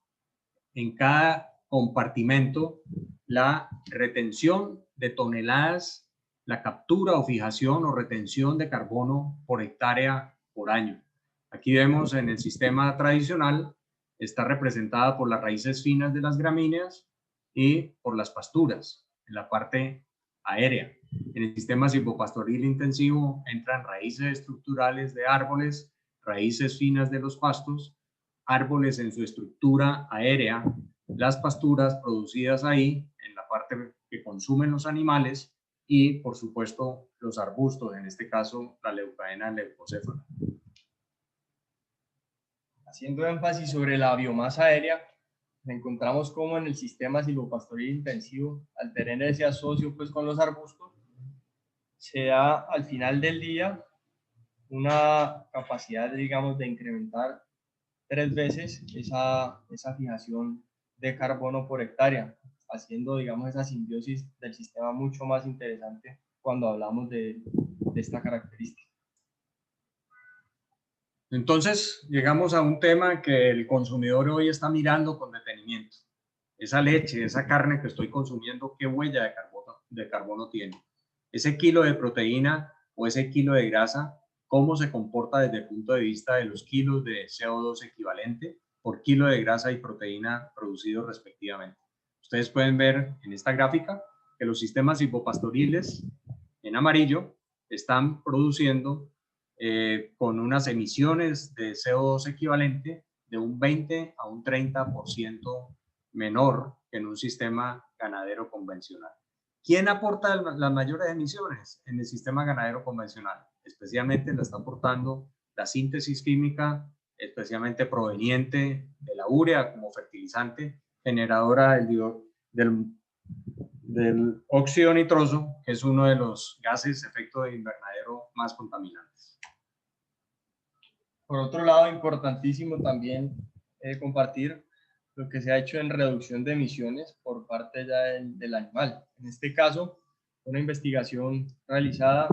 en cada compartimento la retención de toneladas, la captura o fijación o retención de carbono por hectárea por año. Aquí vemos en el sistema tradicional, está representada por las raíces finas de las gramíneas y por las pasturas en la parte aérea. En el sistema silvopastoril intensivo entran raíces estructurales de árboles, raíces finas de los pastos, árboles en su estructura aérea, las pasturas producidas ahí en la parte que consumen los animales y, por supuesto, los arbustos, en este caso la leucaena leucocéfala. Haciendo énfasis sobre la biomasa aérea, encontramos cómo en el sistema silvopastoril intensivo, al tener ese asocio pues, con los arbustos, se da al final del día una capacidad, digamos, de incrementar 3 veces esa fijación de carbono por hectárea, haciendo, digamos, esa simbiosis del sistema mucho más interesante cuando hablamos de esta característica. Entonces, llegamos a un tema que el consumidor hoy está mirando con detenimiento. Esa leche, esa carne que estoy consumiendo, ¿qué huella de carbono tiene? Ese kilo de proteína o ese kilo de grasa, ¿cómo se comporta desde el punto de vista de los kilos de CO2 equivalente por kilo de grasa y proteína producidos respectivamente? Ustedes pueden ver en esta gráfica que los sistemas silvopastoriles en amarillo están produciendo con unas emisiones de CO2 equivalente de un 20 a un 30% menor que en un sistema ganadero convencional. ¿Quién aporta las mayores emisiones en el sistema ganadero convencional? Especialmente la está aportando la síntesis química, especialmente proveniente de la urea como fertilizante, generadora del óxido nitroso, que es uno de los gases efecto de invernadero más contaminantes. Por otro lado, importantísimo también compartir lo que se ha hecho en reducción de emisiones por parte ya del animal. En este caso, una investigación realizada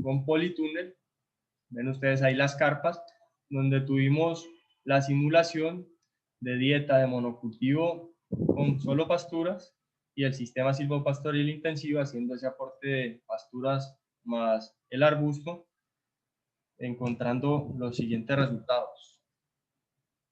con Politúnel, ven ustedes ahí las carpas, donde tuvimos la simulación de dieta de monocultivo con solo pasturas y el sistema silvopastoril intensivo haciendo ese aporte de pasturas más el arbusto, encontrando los siguientes resultados.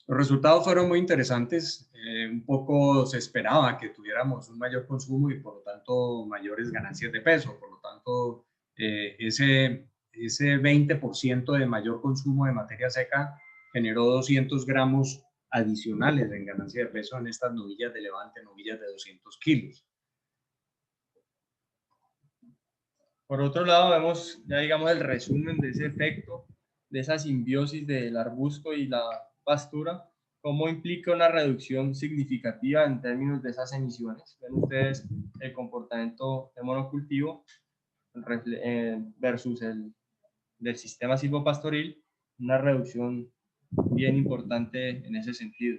Los resultados fueron muy interesantes. Un poco se esperaba que tuviéramos un mayor consumo y por lo tanto mayores ganancias de peso. Por lo tanto, ese 20% de mayor consumo de materia seca generó 200 gramos adicionales en ganancia de peso en estas novillas de levante, novillas de 200 kilos. Por otro lado, vemos ya digamos el resumen de ese efecto, de esa simbiosis del arbusto y la pastura, cómo implica una reducción significativa en términos de esas emisiones. Ven ustedes el comportamiento de monocultivo versus el del sistema silvopastoril, una reducción bien importante en ese sentido.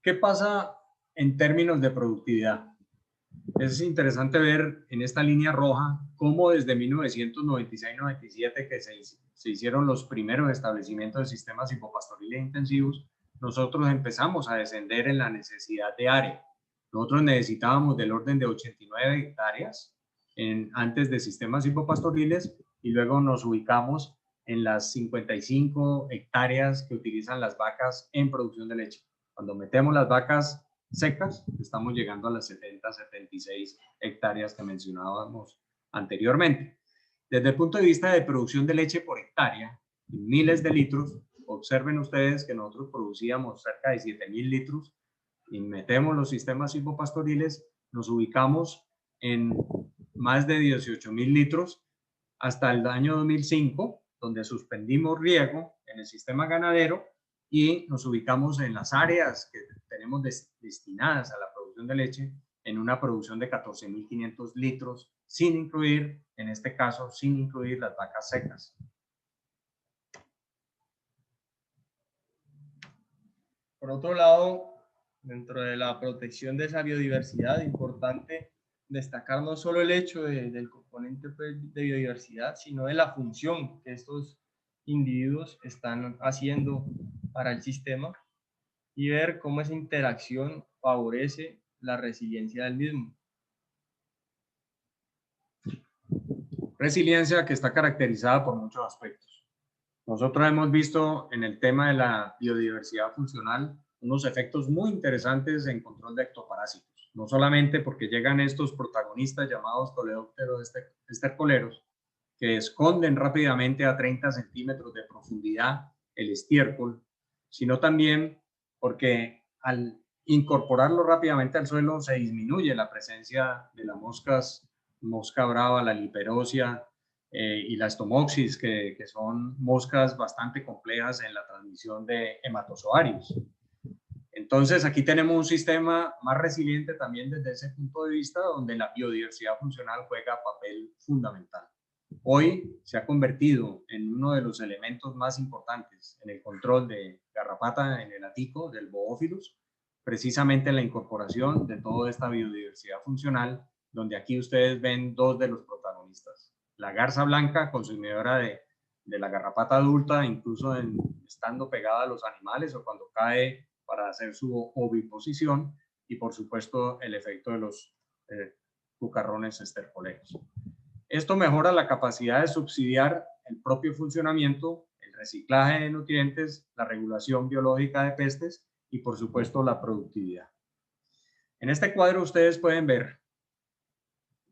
¿Qué pasa en términos de productividad? Es interesante ver en esta línea roja cómo desde 1996-97 que se hicieron los primeros establecimientos de sistemas silvopastoriles intensivos, nosotros empezamos a descender en la necesidad de área. Nosotros necesitábamos del orden de 89 hectáreas antes de sistemas silvopastoriles y luego nos ubicamos en las 55 hectáreas que utilizan las vacas en producción de leche. Cuando metemos las vacas secas, estamos llegando a las 70, 76 hectáreas que mencionábamos anteriormente. Desde el punto de vista de producción de leche por hectárea, miles de litros, observen ustedes que nosotros producíamos cerca de 7.000 litros y metemos los sistemas silvopastoriles, nos ubicamos en más de 18.000 litros hasta el año 2005, donde suspendimos riego en el sistema ganadero y nos ubicamos en las áreas que tenemos destinadas a la producción de leche en una producción de 14.500 litros, sin incluir, en este caso, sin incluir las vacas secas. Por otro lado, dentro de la protección de esa biodiversidad, importante destacar no solo el hecho del componente de biodiversidad, sino de la función que estos individuos están haciendo para el sistema y ver cómo esa interacción favorece la resiliencia del mismo. Resiliencia que está caracterizada por muchos aspectos. Nosotros hemos visto en el tema de la biodiversidad funcional unos efectos muy interesantes en control de ectoparásitos, no solamente porque llegan estos protagonistas llamados coleópteros estercoleros que esconden rápidamente a 30 centímetros de profundidad el estiércol, sino también porque al incorporarlo rápidamente al suelo se disminuye la presencia de las mosca brava, la liperosia y la Stomopsis, que son moscas bastante complejas en la transmisión de hematozoarios. Entonces aquí tenemos un sistema más resiliente también desde ese punto de vista, donde la biodiversidad funcional juega papel fundamental. Hoy se ha convertido en uno de los elementos más importantes en el control de garrapata en el hatico del Boophilus, precisamente la incorporación de toda esta biodiversidad funcional, donde aquí ustedes ven dos de los protagonistas. La garza blanca, consumidora de la garrapata adulta, incluso estando pegada a los animales o cuando cae para hacer su oviposición, y por supuesto el efecto de los cucarrones estercoleros. Esto mejora la capacidad de subsidiar el propio funcionamiento, el reciclaje de nutrientes, la regulación biológica de pestes y por supuesto la productividad. En este cuadro ustedes pueden ver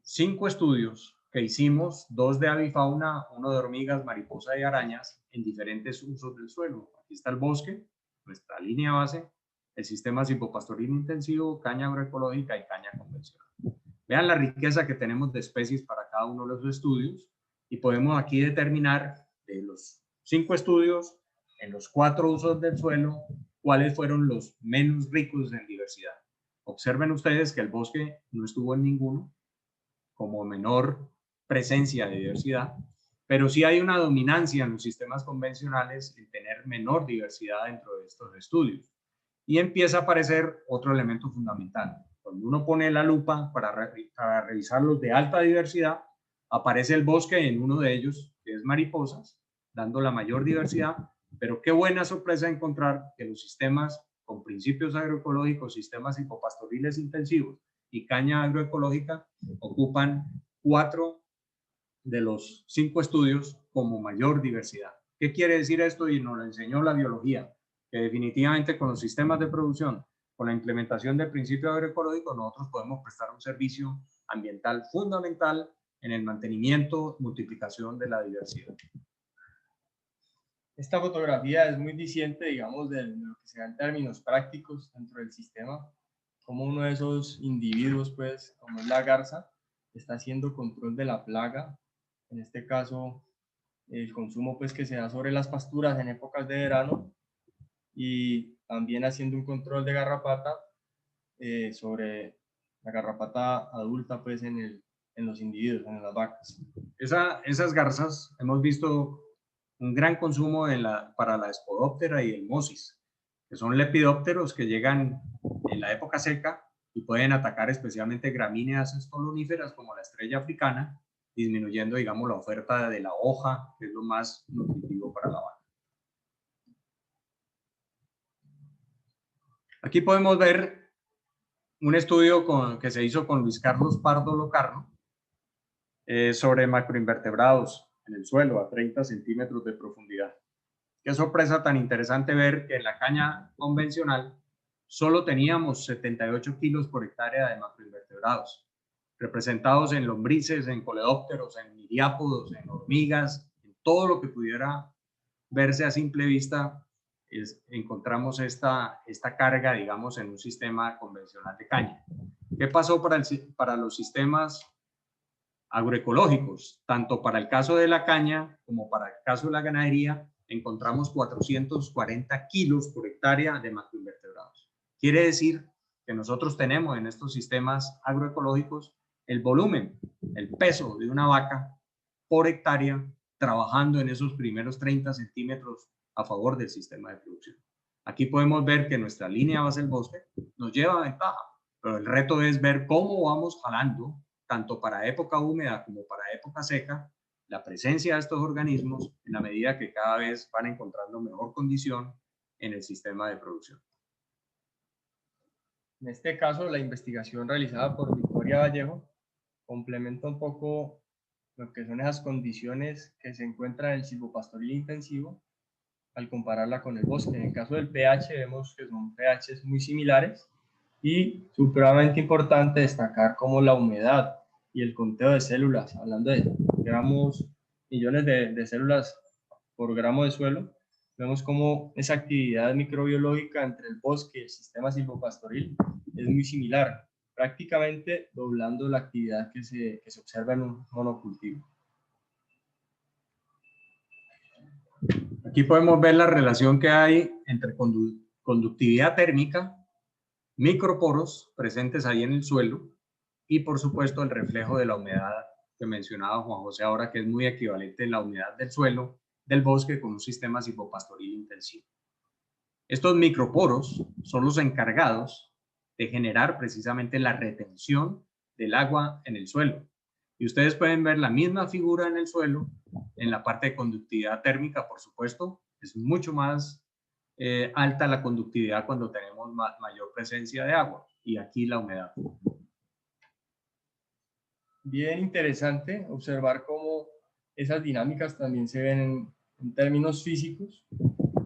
5 estudios que hicimos, 2 de avifauna, 1 de hormigas, mariposa y arañas en diferentes usos del suelo. Aquí está el bosque, nuestra línea base, el sistema silvopastoril intensivo, caña agroecológica y caña convencional. Vean la riqueza que tenemos de especies para cada uno de los estudios y podemos aquí determinar de los 5 estudios, en los 4 usos del suelo, cuáles fueron los menos ricos en diversidad. Observen ustedes que el bosque no estuvo en ninguno, como menor presencia de diversidad, pero sí hay una dominancia en los sistemas convencionales en tener menor diversidad dentro de estos estudios. Y empieza a aparecer otro elemento fundamental. Cuando uno pone la lupa para revisar los de alta diversidad, aparece el bosque en uno de ellos, que es mariposas, dando la mayor diversidad, pero qué buena sorpresa encontrar que los sistemas con principios agroecológicos, sistemas silvopastoriles intensivos y caña agroecológica ocupan 4 de los 5 estudios como mayor diversidad. ¿Qué quiere decir esto? Y nos lo enseñó la biología, que definitivamente con los sistemas de producción, con la implementación del principio agroecológico, nosotros podemos prestar un servicio ambiental fundamental en el mantenimiento, multiplicación de la diversidad. Esta fotografía es muy diciente, digamos, de lo que se da en términos prácticos dentro del sistema, como uno de esos individuos, pues, como es la garza, está haciendo control de la plaga, en este caso, el consumo, pues, que se da sobre las pasturas en épocas de verano, y también haciendo un control de garrapata sobre la garrapata adulta, pues, en los individuos, en las vacas. Esas garzas hemos visto un gran consumo para la Spodoptera y el Mosis, que son lepidópteros que llegan en la época seca y pueden atacar especialmente gramíneas estoloníferas como la estrella africana, disminuyendo, digamos, la oferta de la hoja, que es lo más nutritivo para la vaca. Aquí podemos ver un estudio que se hizo con Luis Carlos Pardo Locarno sobre macroinvertebrados en el suelo a 30 centímetros de profundidad. Qué sorpresa tan interesante ver que en la caña convencional solo teníamos 78 kilos por hectárea de macroinvertebrados, representados en lombrices, en coleópteros, en miriápodos, en hormigas, en todo lo que pudiera verse a simple vista. Encontramos esta carga, digamos, en un sistema convencional de caña. ¿Qué pasó para los sistemas agroecológicos? Tanto para el caso de la caña como para el caso de la ganadería, encontramos 440 kilos por hectárea de macroinvertebrados. Quiere decir que nosotros tenemos en estos sistemas agroecológicos el volumen, el peso de una vaca por hectárea trabajando en esos primeros 30 centímetros a favor del sistema de producción. Aquí podemos ver que nuestra línea base del bosque nos lleva a ventaja, pero el reto es ver cómo vamos jalando, tanto para época húmeda como para época seca, la presencia de estos organismos en la medida que cada vez van encontrando mejor condición en el sistema de producción. En este caso, la investigación realizada por Victoria Vallejo complementa un poco lo que son esas condiciones que se encuentran en el silvopastoril intensivo al compararla con el bosque. En el caso del pH vemos que son pHs muy similares y supremamente importante destacar como la humedad y el conteo de células, hablando de gramos, millones de células por gramo de suelo, vemos como esa actividad microbiológica entre el bosque y el sistema silvopastoril es muy similar, prácticamente doblando la actividad que se observa en un monocultivo. Aquí podemos ver la relación que hay entre conductividad térmica, microporos presentes ahí en el suelo y, por supuesto, el reflejo de la humedad que mencionaba Juan José ahora, que es muy equivalente en la humedad del suelo del bosque con un sistema silvopastoril intensivo. Estos microporos son los encargados de generar precisamente la retención del agua en el suelo. Y ustedes pueden ver la misma figura en el suelo, en la parte de conductividad térmica, por supuesto, es mucho más alta la conductividad cuando tenemos mayor presencia de agua, y aquí la humedad. Bien interesante observar cómo esas dinámicas también se ven en términos físicos,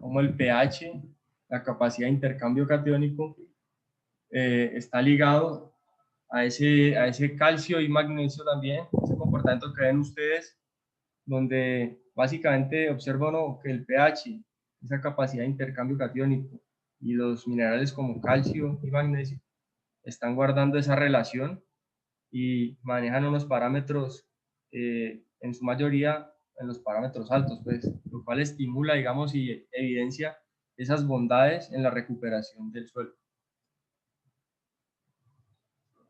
como el pH, la capacidad de intercambio catiónico, está ligado a ese calcio y magnesio también, ese comportamiento que ven ustedes, donde básicamente observan que el pH, esa capacidad de intercambio catiónico y los minerales como calcio y magnesio están guardando esa relación y manejan unos parámetros, en su mayoría en los parámetros altos, pues, lo cual estimula, digamos, y evidencia esas bondades en la recuperación del suelo.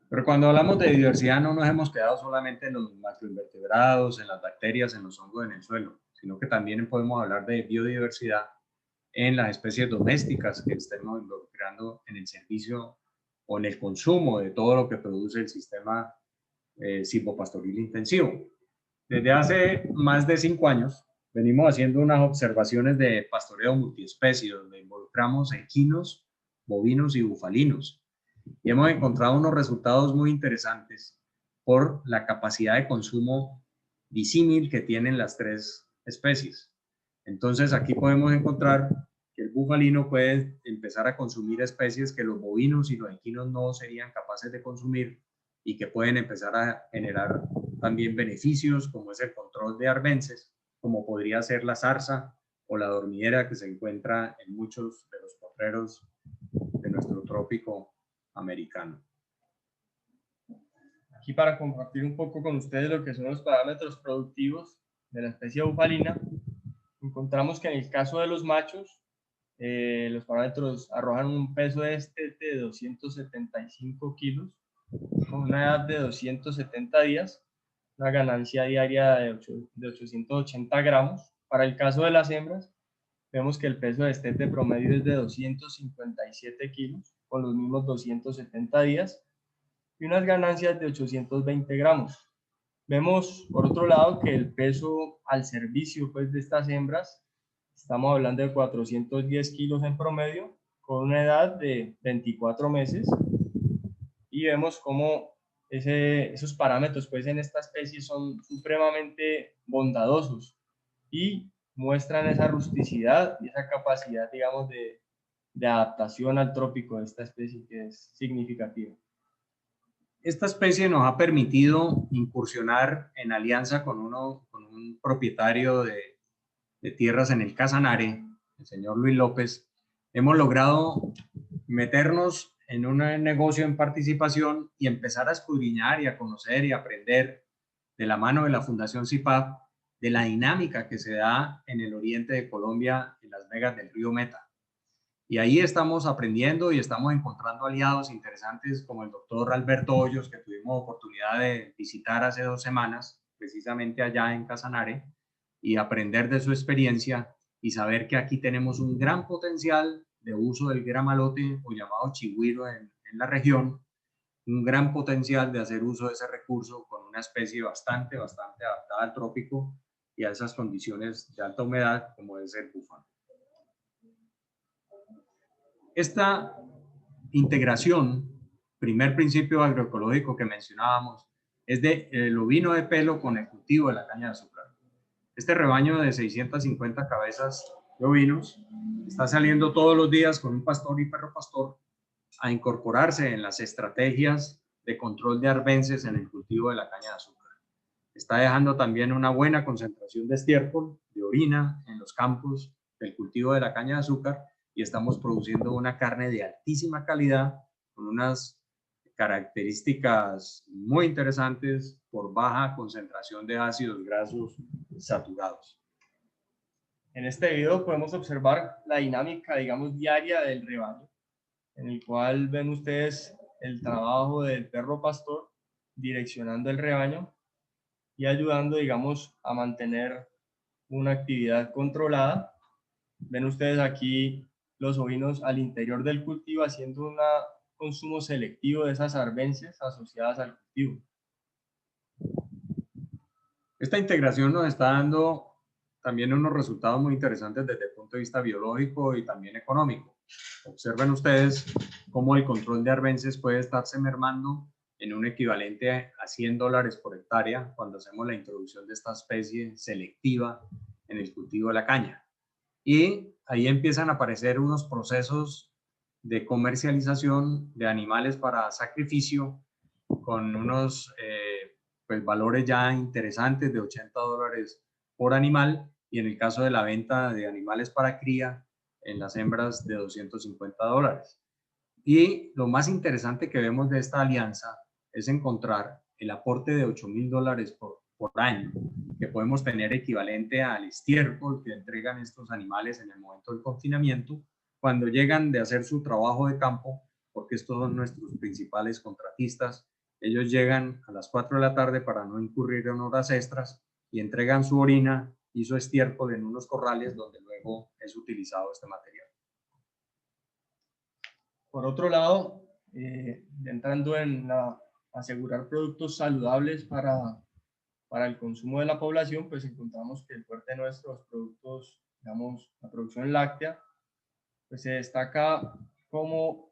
Pero cuando hablamos de diversidad no nos hemos quedado solamente en los macroinvertebrados, en las bacterias, en los hongos en el suelo, sino que también podemos hablar de biodiversidad en las especies domésticas que estemos involucrando en el servicio o en el consumo de todo lo que produce el sistema silvopastoril intensivo. Desde hace más de 5 años venimos haciendo unas observaciones de pastoreo multiespecie, donde involucramos equinos, bovinos y bufalinos. Y hemos encontrado unos resultados muy interesantes por la capacidad de consumo disímil que tienen las 3 especies. Entonces aquí podemos encontrar que el bufalino puede empezar a consumir especies que los bovinos y los equinos no serían capaces de consumir y que pueden empezar a generar también beneficios, como es el control de arbences, como podría ser la zarza o la dormidera que se encuentra en muchos de los potreros de nuestro trópico americano. Aquí para compartir un poco con ustedes lo que son los parámetros productivos de la especie bufalina, encontramos que en el caso de los machos, los parámetros arrojan un peso de destete de 275 kilos, con una edad de 270 días, una ganancia diaria de 880 gramos. Para el caso de las hembras, vemos que el peso de destete promedio es de 257 kilos, con los mismos 270 días, y unas ganancias de 820 gramos. Vemos, por otro lado, que el peso al servicio pues, de estas hembras, estamos hablando de 410 kilos en promedio, con una edad de 24 meses, y vemos cómo esos parámetros pues, en esta especie son supremamente bondadosos y muestran esa rusticidad y esa capacidad, digamos, de adaptación al trópico de esta especie que es significativa. Esta especie nos ha permitido incursionar en alianza con un propietario de tierras en el Casanare, el señor Luis López. Hemos logrado meternos en un negocio en participación y empezar a escudriñar y a conocer y aprender de la mano de la Fundación CIPAP de la dinámica que se da en el oriente de Colombia, en las vegas del río Meta. Y ahí estamos aprendiendo y estamos encontrando aliados interesantes como el doctor Alberto Hoyos, que tuvimos oportunidad de visitar hace 2 semanas, precisamente allá en Casanare, y aprender de su experiencia y saber que aquí tenemos un gran potencial de uso del gramalote o llamado chigüiro en la región, un gran potencial de hacer uso de ese recurso con una especie bastante adaptada al trópico y a esas condiciones de alta humedad como es el búfalo. Esta integración, primer principio agroecológico que mencionábamos, es el ovino de pelo con el cultivo de la caña de azúcar. Este rebaño de 650 cabezas de ovinos está saliendo todos los días con un pastor y perro pastor a incorporarse en las estrategias de control de arbences en el cultivo de la caña de azúcar. Está dejando también una buena concentración de estiércol, de orina en los campos del cultivo de la caña de azúcar y estamos produciendo una carne de altísima calidad con unas características muy interesantes por baja concentración de ácidos grasos saturados. En este video podemos observar la dinámica, digamos, diaria del rebaño, en el cual ven ustedes el trabajo del perro pastor direccionando el rebaño y ayudando, digamos, a mantener una actividad controlada. Ven ustedes aquí los ovinos al interior del cultivo haciendo un consumo selectivo de esas arbences asociadas al cultivo. Esta integración nos está dando también unos resultados muy interesantes desde el punto de vista biológico y también económico. Observen ustedes cómo el control de arbences puede estarse mermando en un equivalente a $100 por hectárea cuando hacemos la introducción de esta especie selectiva en el cultivo de la caña. Y ahí empiezan a aparecer unos procesos de comercialización de animales para sacrificio con unos pues valores ya interesantes de $80 por animal y en el caso de la venta de animales para cría en las hembras de $250. Y lo más interesante que vemos de esta alianza es encontrar el aporte de $8,000 por año que podemos tener equivalente al estiércol que entregan estos animales en el momento del confinamiento cuando llegan de hacer su trabajo de campo, porque estos son nuestros principales contratistas. Ellos llegan a las 4 de la tarde para no incurrir en horas extras y entregan su orina y su estiércol en unos corrales donde luego es utilizado este material. Por otro lado, entrando en asegurar productos saludables para el consumo de la población, pues encontramos que el fuerte de nuestros productos, digamos, la producción láctea, pues se destaca como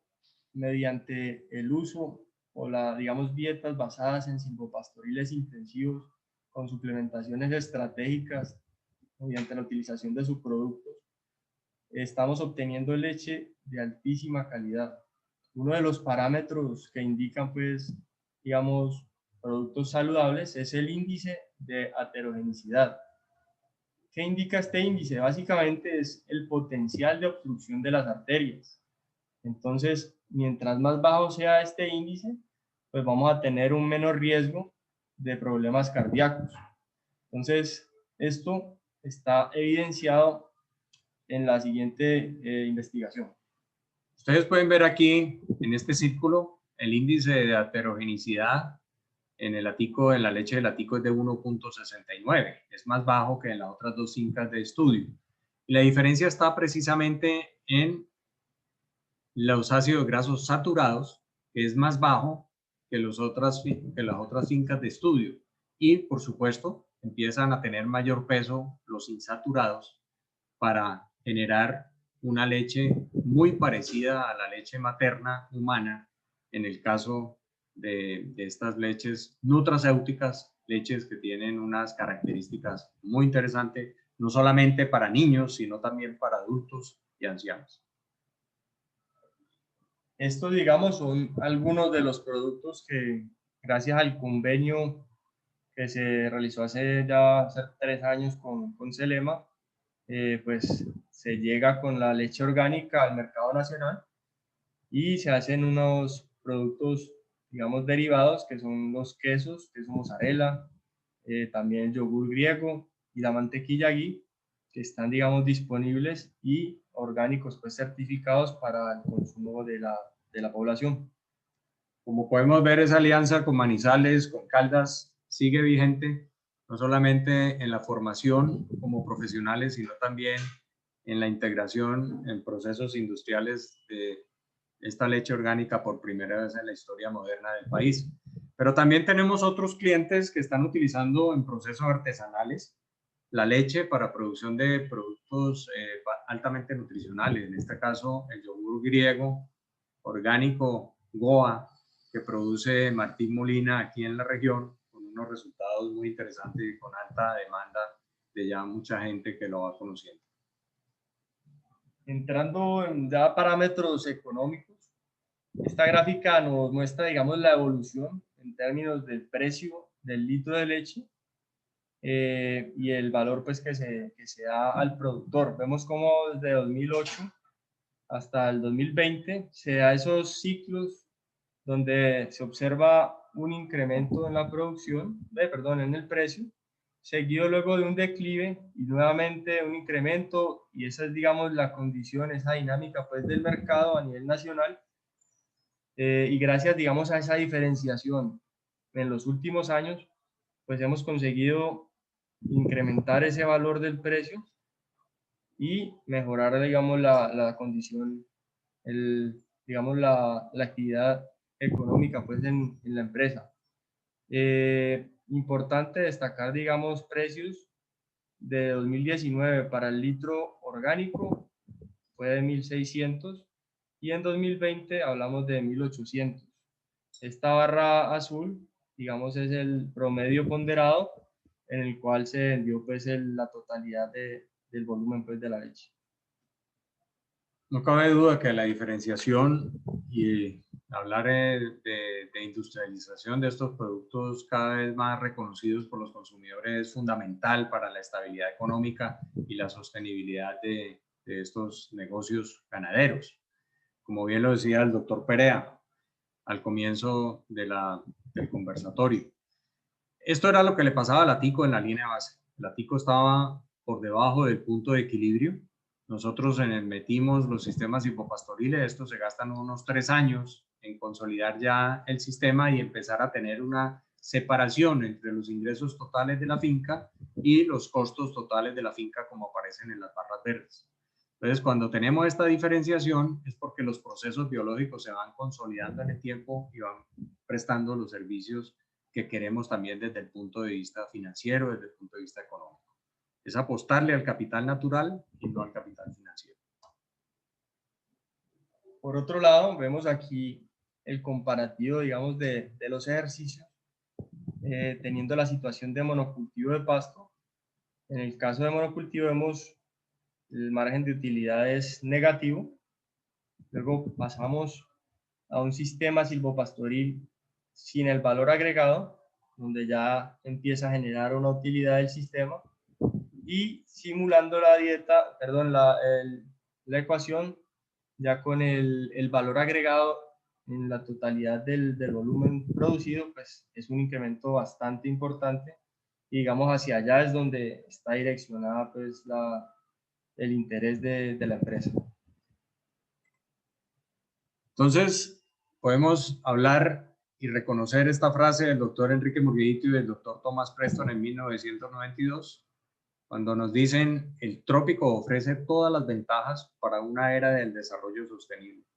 mediante el uso o digamos, dietas basadas en silvopastoriles intensivos con suplementaciones estratégicas mediante la utilización de sus productos, estamos obteniendo leche de altísima calidad. Uno de los parámetros que indican, pues, digamos, productos saludables es el índice de heterogenicidad. ¿Qué indica este índice? Básicamente es el potencial de obstrucción de las arterias. Entonces, mientras más bajo sea este índice, pues vamos a tener un menor riesgo de problemas cardíacos. Entonces, esto está evidenciado en la siguiente investigación. Ustedes pueden ver aquí, en este círculo, el índice de heterogenicidad en el latico, en la leche de latico es de 1.69. Es más bajo que en las otras dos fincas de estudio. Y la diferencia está precisamente en los ácidos grasos saturados, que es más bajo que las otras fincas de estudio. Y, por supuesto, empiezan a tener mayor peso los insaturados para generar una leche muy parecida a la leche materna humana, en el caso de estas leches nutracéuticas, leches que tienen unas características muy interesantes, no solamente para niños, sino también para adultos y ancianos. Estos, digamos, son algunos de los productos que, gracias al convenio que se realizó hace 3 años con Celema, pues se llega con la leche orgánica al mercado nacional y se hacen unos productos, digamos, derivados, que son los quesos, queso mozzarella, también el yogur griego y la mantequilla ghee, que están, digamos, disponibles y orgánicos, pues certificados para el consumo de la población. Como podemos ver, esa alianza con Manizales, con Caldas, sigue vigente, no solamente en la formación como profesionales, sino también en la integración en procesos industriales de esta leche orgánica por primera vez en la historia moderna del país. Pero también tenemos otros clientes que están utilizando en procesos artesanales la leche para producción de productos altamente nutricionales, en este caso el yogur griego orgánico Goa, que produce Martín Molina aquí en la región, con unos resultados muy interesantes y con alta demanda de ya mucha gente que lo va conociendo. Entrando en ya parámetros económicos, esta gráfica nos muestra, digamos, la evolución en términos del precio del litro de leche y el valor, pues, que se da al productor. Vemos cómo desde 2008 hasta el 2020 se da esos ciclos donde se observa un incremento en la producción, en el precio, seguido luego de un declive y nuevamente un incremento, y esa es, digamos, la condición, esa dinámica, pues, del mercado a nivel nacional. Y gracias, digamos, a esa diferenciación en los últimos años, pues hemos conseguido incrementar ese valor del precio y mejorar, digamos, la condición, digamos, la actividad económica, pues, en la empresa. Importante destacar, digamos, precios de 2019 para el litro orgánico fue de 1.600 y en 2020 hablamos de 1.800. Esta barra azul, digamos, es el promedio ponderado en el cual se vendió, pues, la totalidad del volumen, pues, de la leche. No cabe duda que la diferenciación y hablar de industrialización de estos productos cada vez más reconocidos por los consumidores es fundamental para la estabilidad económica y la sostenibilidad de estos negocios ganaderos. Como bien lo decía el doctor Perea al comienzo del conversatorio. Esto era lo que le pasaba a Latico en la línea base. Latico estaba por debajo del punto de equilibrio. Nosotros metimos los sistemas hipopastoriles, estos se gastan unos 3 años en consolidar ya el sistema y empezar a tener una separación entre los ingresos totales de la finca y los costos totales de la finca como aparecen en las barras verdes. Entonces, cuando tenemos esta diferenciación es porque los procesos biológicos se van consolidando en el tiempo y van prestando los servicios que queremos también desde el punto de vista financiero, desde el punto de vista económico. Es apostarle al capital natural y no al capital financiero. Por otro lado, vemos aquí el comparativo, digamos, de los ejercicios, teniendo la situación de monocultivo de pasto, En el caso de monocultivo vemos el margen de utilidad es negativo. Luego pasamos a un sistema silvopastoril sin el valor agregado, donde ya empieza a generar una utilidad del sistema, y simulando la dieta, perdón, la ecuación ya con el valor agregado en la totalidad del volumen producido, pues es un incremento bastante importante, y digamos hacia allá es donde está direccionada pues el interés de la empresa. Entonces, podemos hablar y reconocer esta frase del doctor Enrique Murguedito y del doctor Thomas Preston en 1992, cuando nos dicen: el trópico ofrece todas las ventajas para una era del desarrollo sostenible,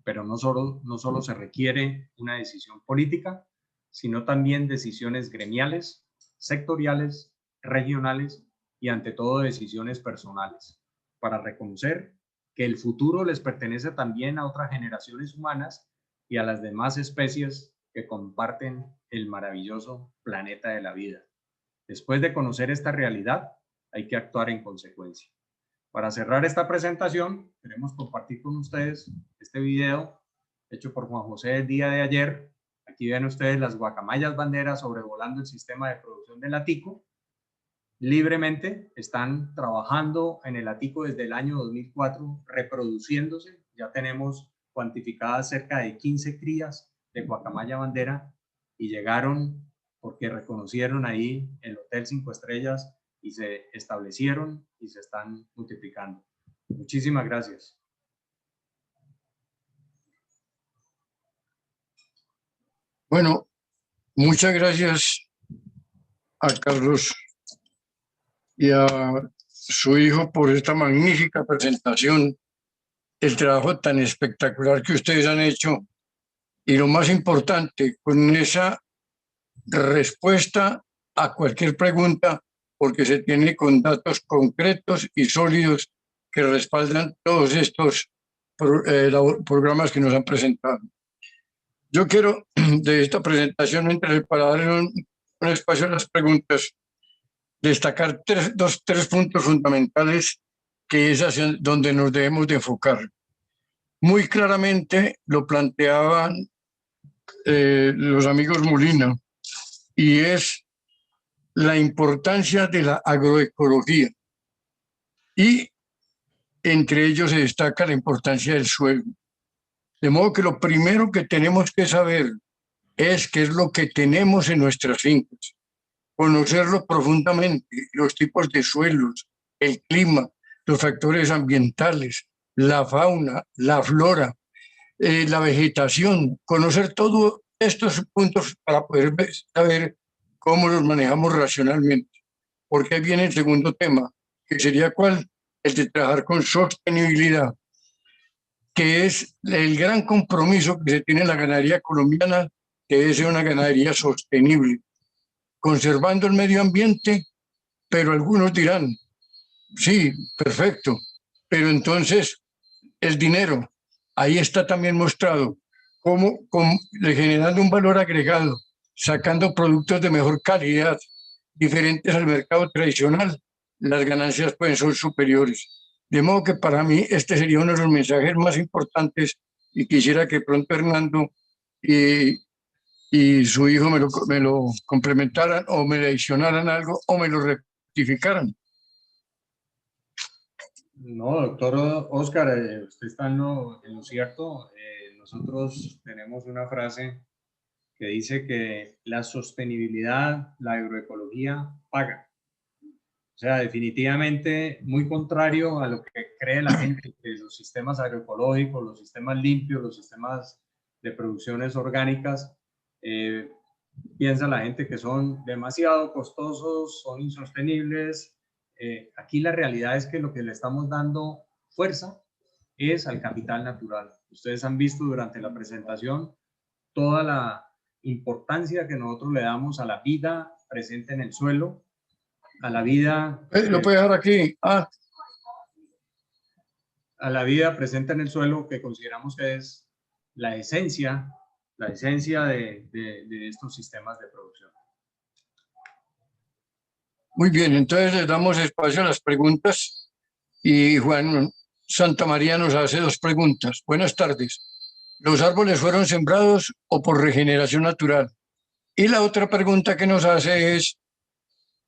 pero no solo se requiere una decisión política, sino también decisiones gremiales, sectoriales, regionales y ante todo decisiones personales, para reconocer que el futuro les pertenece también a otras generaciones humanas y a las demás especies que comparten el maravilloso planeta de la vida. Después de conocer esta realidad, hay que actuar en consecuencia. Para cerrar esta presentación, queremos compartir con ustedes este video hecho por Juan José el día de ayer. Aquí ven ustedes las guacamayas banderas sobrevolando el sistema de producción del Atico. Libremente están trabajando en el Atico desde el año 2004, reproduciéndose. Ya tenemos cuantificadas cerca de 15 crías de guacamaya bandera y llegaron porque reconocieron ahí el Hotel 5 Estrellas y se establecieron y se están multiplicando. Muchísimas gracias. Bueno, muchas gracias a Carlos y a su hijo por esta magnífica presentación, el trabajo tan espectacular que ustedes han hecho y lo más importante, con esa respuesta a cualquier pregunta, porque se tiene con datos concretos y sólidos que respaldan todos estos programas que nos han presentado. Yo quiero de esta presentación, para darle un espacio a las preguntas, destacar tres puntos fundamentales que es hacia donde nos debemos de enfocar. Muy claramente lo planteaban los amigos Molina, y es la importancia de la agroecología. Y entre ellos se destaca la importancia del suelo. De modo que lo primero que tenemos que saber es qué es lo que tenemos en nuestras fincas, conocerlo profundamente, los tipos de suelos, el clima, los factores ambientales, la fauna, la flora, la vegetación, conocer todos estos puntos para poder saber cómo los manejamos racionalmente. Porque ahí viene el segundo tema, que sería ¿cuál? El de trabajar con sostenibilidad, que es el gran compromiso que se tiene en la ganadería colombiana, que debe ser una ganadería sostenible, conservando el medio ambiente, pero algunos dirán, sí, perfecto, pero entonces el dinero, ahí está también mostrado, cómo generando un valor agregado, sacando productos de mejor calidad, diferentes al mercado tradicional, las ganancias pueden ser superiores. De modo que para mí este sería uno de los mensajes más importantes, y quisiera que pronto Hernando y su hijo me lo complementaran o me adicionaran algo o me lo rectificaran. No, doctor Oscar, usted está en lo cierto. Nosotros tenemos una frase que dice que la sostenibilidad, la agroecología paga. O sea, definitivamente muy contrario a lo que cree la gente, que los sistemas agroecológicos, los sistemas limpios, los sistemas de producciones orgánicas, piensa la gente que son demasiado costosos, son insostenibles. Aquí la realidad es que lo que le estamos dando fuerza es al capital natural. Ustedes han visto durante la presentación toda la importancia que nosotros le damos a la vida presente en el suelo, a la vida... Lo puedo dejar aquí. A la vida presente en el suelo, que consideramos que es la esencia de estos sistemas de producción. Muy bien, entonces les damos espacio a las preguntas y Juan Santamaría nos hace dos preguntas. Buenas tardes. ¿Los árboles fueron sembrados o por regeneración natural? Y la otra pregunta que nos hace es,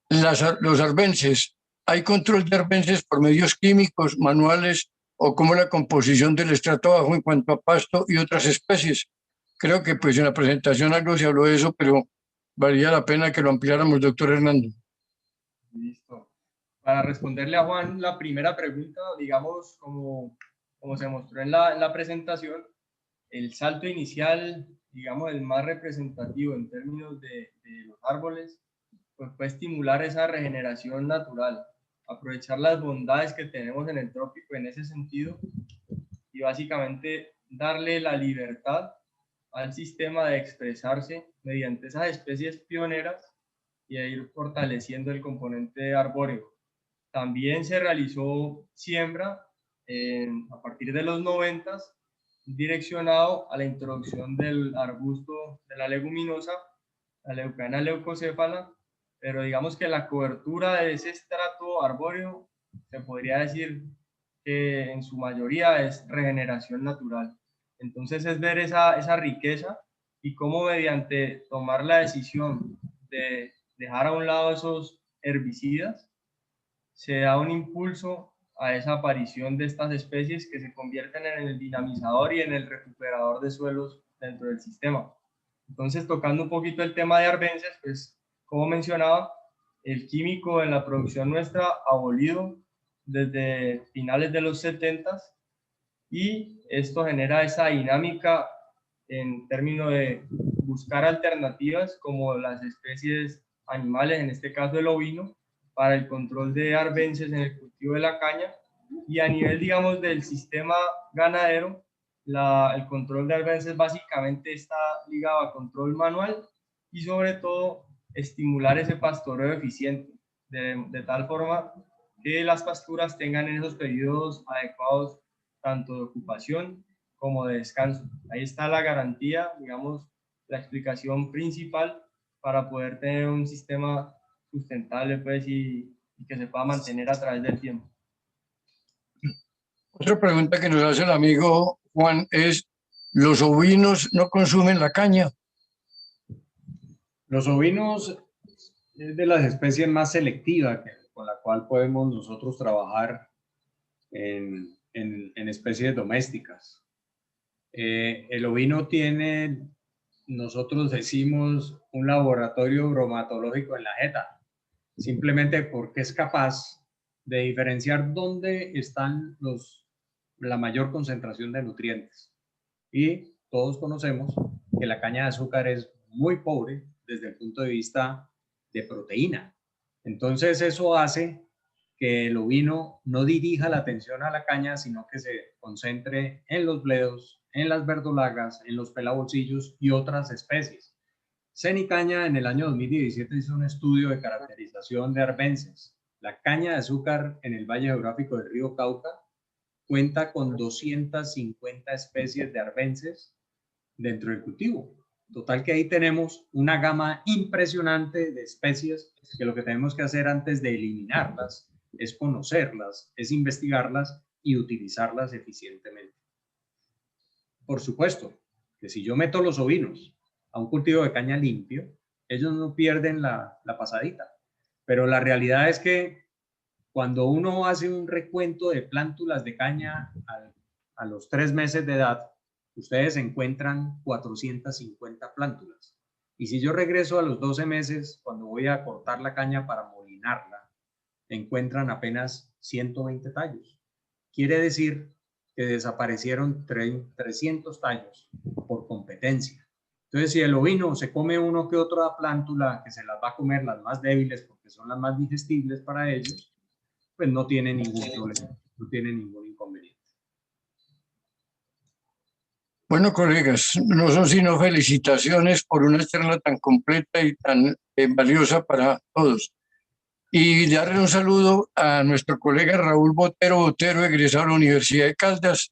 los arbences, ¿hay control de arbences por medios químicos, manuales o cómo la composición del estrato bajo en cuanto a pasto y otras especies? Creo que pues en la presentación algo se habló de eso, pero valía la pena que lo ampliáramos, doctor Hernando. Listo. Para responderle a Juan la primera pregunta, digamos, como se mostró en la presentación, el salto inicial, digamos, el más representativo en términos de los árboles, pues fue estimular esa regeneración natural, aprovechar las bondades que tenemos en el trópico en ese sentido y básicamente darle la libertad al sistema de expresarse mediante esas especies pioneras y a ir fortaleciendo el componente arbóreo. También se realizó siembra a partir de los 90 direccionado a la introducción del arbusto de la leguminosa, la leucana leucocéfala, pero digamos que la cobertura de ese estrato arbóreo se podría decir que en su mayoría es regeneración natural. Entonces es ver esa riqueza y cómo mediante tomar la decisión de dejar a un lado esos herbicidas, se da un impulso a esa aparición de estas especies que se convierten en el dinamizador y en el recuperador de suelos dentro del sistema. Entonces, tocando un poquito el tema de arbences, pues, como mencionaba, el químico en la producción nuestra abolido desde finales de los 70 y esto genera esa dinámica en términos de buscar alternativas como las especies animales, en este caso el ovino, para el control de arbences en el cultivo de la caña y a nivel, digamos, del sistema ganadero, el control de arbences básicamente está ligado a control manual y sobre todo estimular ese pastoreo eficiente, de tal forma que las pasturas tengan en esos periodos adecuados tanto de ocupación como de descanso. Ahí está la garantía, digamos, la explicación principal para poder tener un sistema sustentable pues, y que se pueda mantener a través del tiempo. Otra pregunta que nos hace el amigo Juan es, ¿los ovinos no consumen la caña? Los ovinos es de las especies más selectivas con la cual podemos nosotros trabajar en especies domésticas. El ovino tiene, nosotros decimos, un laboratorio bromatológico en la jeta, simplemente porque es capaz de diferenciar dónde están la mayor concentración de nutrientes. Y todos conocemos que la caña de azúcar es muy pobre desde el punto de vista de proteína. Entonces eso hace que el ovino no dirija la atención a la caña, sino que se concentre en los bledos, en las verdolagas, en los pelabolsillos y otras especies. Cenicaña en el año 2017 hizo un estudio de caracterización de arbences. La caña de azúcar en el Valle Geográfico del Río Cauca cuenta con 250 especies de arbences dentro del cultivo. Total que ahí tenemos una gama impresionante de especies que lo que tenemos que hacer antes de eliminarlas es conocerlas, es investigarlas y utilizarlas eficientemente. Por supuesto que si yo meto los ovinos a un cultivo de caña limpio, ellos no pierden la pasadita. Pero la realidad es que cuando uno hace un recuento de plántulas de caña a los 3 meses de edad, ustedes encuentran 450 plántulas. Y si yo regreso a los 12 meses, cuando voy a cortar la caña para molinarla, encuentran apenas 120 tallos. Quiere decir que desaparecieron 300 tallos por competencia. Entonces, si el ovino se come uno que otra plántula, que se las va a comer las más débiles porque son las más digestibles para ellos, pues no tiene ningún problema, no tiene ningún inconveniente. Bueno, colegas, no son sino felicitaciones por una charla tan completa y tan valiosa para todos. Y darle un saludo a nuestro colega Raúl Botero, egresado de la Universidad de Caldas,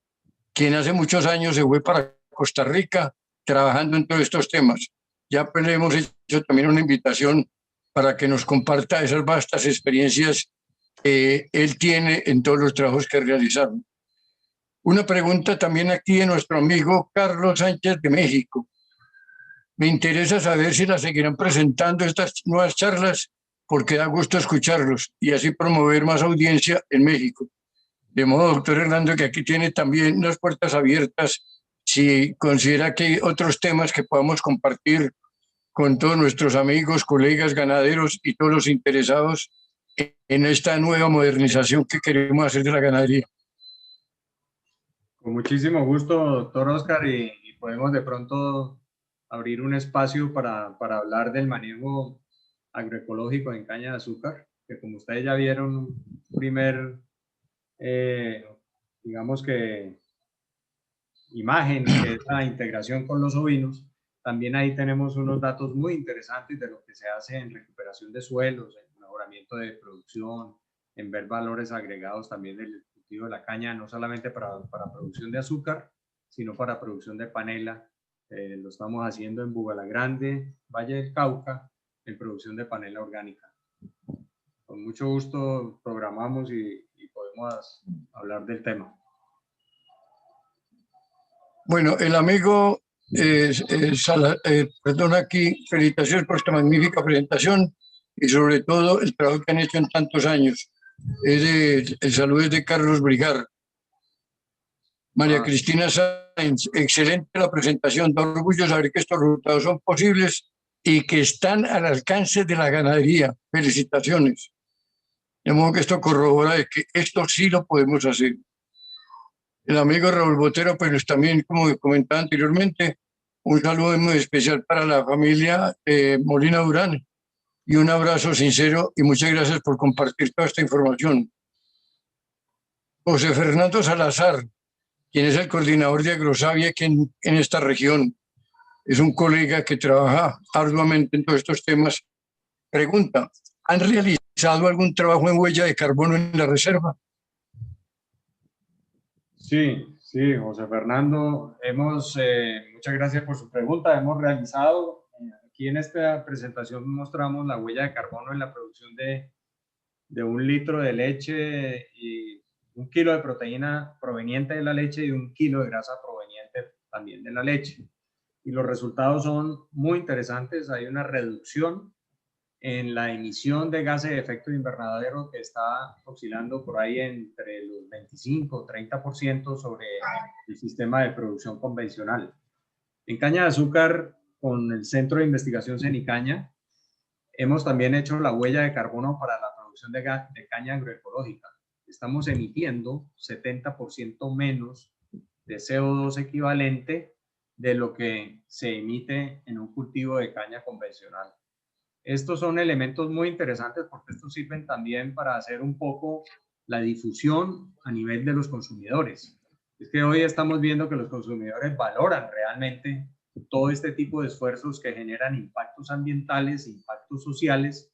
quien hace muchos años se fue para Costa Rica trabajando en todos estos temas. Ya pues le hemos hecho también una invitación para que nos comparta esas vastas experiencias que él tiene en todos los trabajos que realizaron. Una pregunta también aquí de nuestro amigo Carlos Sánchez de México. Me interesa saber si las seguirán presentando estas nuevas charlas, porque da gusto escucharlos y así promover más audiencia en México. De modo, doctor Hernando, que aquí tiene también las puertas abiertas si considera que hay otros temas que podamos compartir con todos nuestros amigos, colegas, ganaderos y todos los interesados en esta nueva modernización que queremos hacer de la ganadería. Con muchísimo gusto, doctor Oscar, y podemos de pronto abrir un espacio para hablar del manejo agroecológico en caña de azúcar, que como ustedes ya vieron, un primer, digamos que, imagen, que es la integración con los ovinos. También ahí tenemos unos datos muy interesantes de lo que se hace en recuperación de suelos, en mejoramiento de producción, en ver valores agregados también del cultivo de la caña, no solamente para producción de azúcar, sino para producción de panela. Lo estamos haciendo en Bugalagrande, Valle del Cauca, en producción de panela orgánica. Con mucho gusto programamos y podemos hablar del tema. Bueno, el amigo, perdón, aquí, felicitaciones por esta magnífica presentación y sobre todo el trabajo que han hecho en tantos años. El saludo es de Carlos Brigar. María Cristina Sáenz, excelente la presentación, da orgullo saber que estos resultados son posibles y que están al alcance de la ganadería. Felicitaciones. De modo que esto corrobora de que esto sí lo podemos hacer. El amigo Raúl Botero, pues también, como comentaba anteriormente, un saludo muy especial para la familia Molina Durán y un abrazo sincero y muchas gracias por compartir toda esta información. José Fernando Salazar, quien es el coordinador de Agrosavia aquí en esta región, es un colega que trabaja arduamente en todos estos temas. Pregunta, ¿han realizado algún trabajo en huella de carbono en la reserva? Sí, sí, José Fernando, muchas gracias por su pregunta. Hemos realizado, aquí en esta presentación mostramos la huella de carbono en la producción de 1 litro de leche y 1 kilo de proteína proveniente de la leche y 1 kilo de grasa proveniente también de la leche. Y los resultados son muy interesantes. Hay una reducción en la emisión de gases de efecto invernadero que está oscilando por ahí entre los 25 o 30% sobre el sistema de producción convencional. En caña de azúcar, con el Centro de Investigación Cenicaña, hemos también hecho la huella de carbono para la producción de caña agroecológica. Estamos emitiendo 70% menos de CO2 equivalente de lo que se emite en un cultivo de caña convencional. Estos son elementos muy interesantes porque estos sirven también para hacer un poco la difusión a nivel de los consumidores. Es que hoy estamos viendo que los consumidores valoran realmente todo este tipo de esfuerzos que generan impactos ambientales, impactos sociales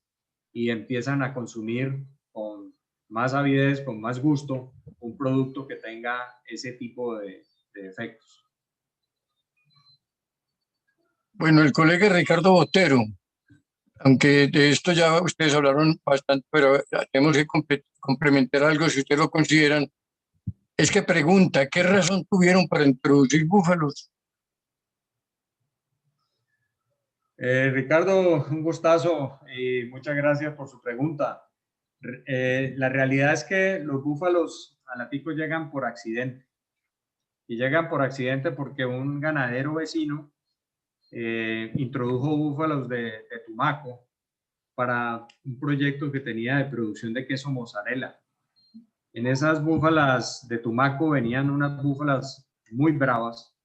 y empiezan a consumir con más avidez, con más gusto, un producto que tenga ese tipo de efectos. Bueno, el colega Ricardo Botero, aunque de esto ya ustedes hablaron bastante, pero tenemos que complementar algo si ustedes lo consideran, es que pregunta, ¿qué razón tuvieron para introducir búfalos? Ricardo, un gustazo y muchas gracias por su pregunta. La realidad es que los búfalos a la pico llegan por accidente. Y llegan por accidente porque un ganadero vecino introdujo búfalos de Tumaco para un proyecto que tenía de producción de queso mozzarella. En esas búfalas de Tumaco venían unas búfalas muy bravas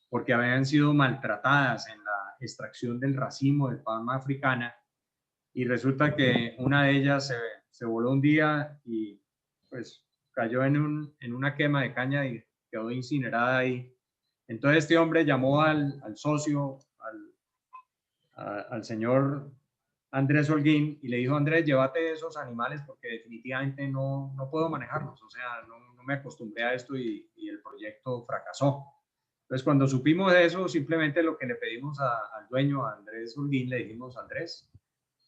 porque habían sido maltratadas en la extracción del racimo de palma africana y resulta que una de ellas se voló un día y pues cayó en una quema de caña y quedó incinerada ahí. Entonces este hombre llamó al socio, al señor Andrés Holguín, y le dijo: Andrés, llévate esos animales porque definitivamente no puedo manejarlos, o sea, no me acostumbré a esto y el proyecto fracasó. Entonces, cuando supimos de eso, simplemente lo que le pedimos al dueño, a Andrés Holguín, le dijimos: Andrés,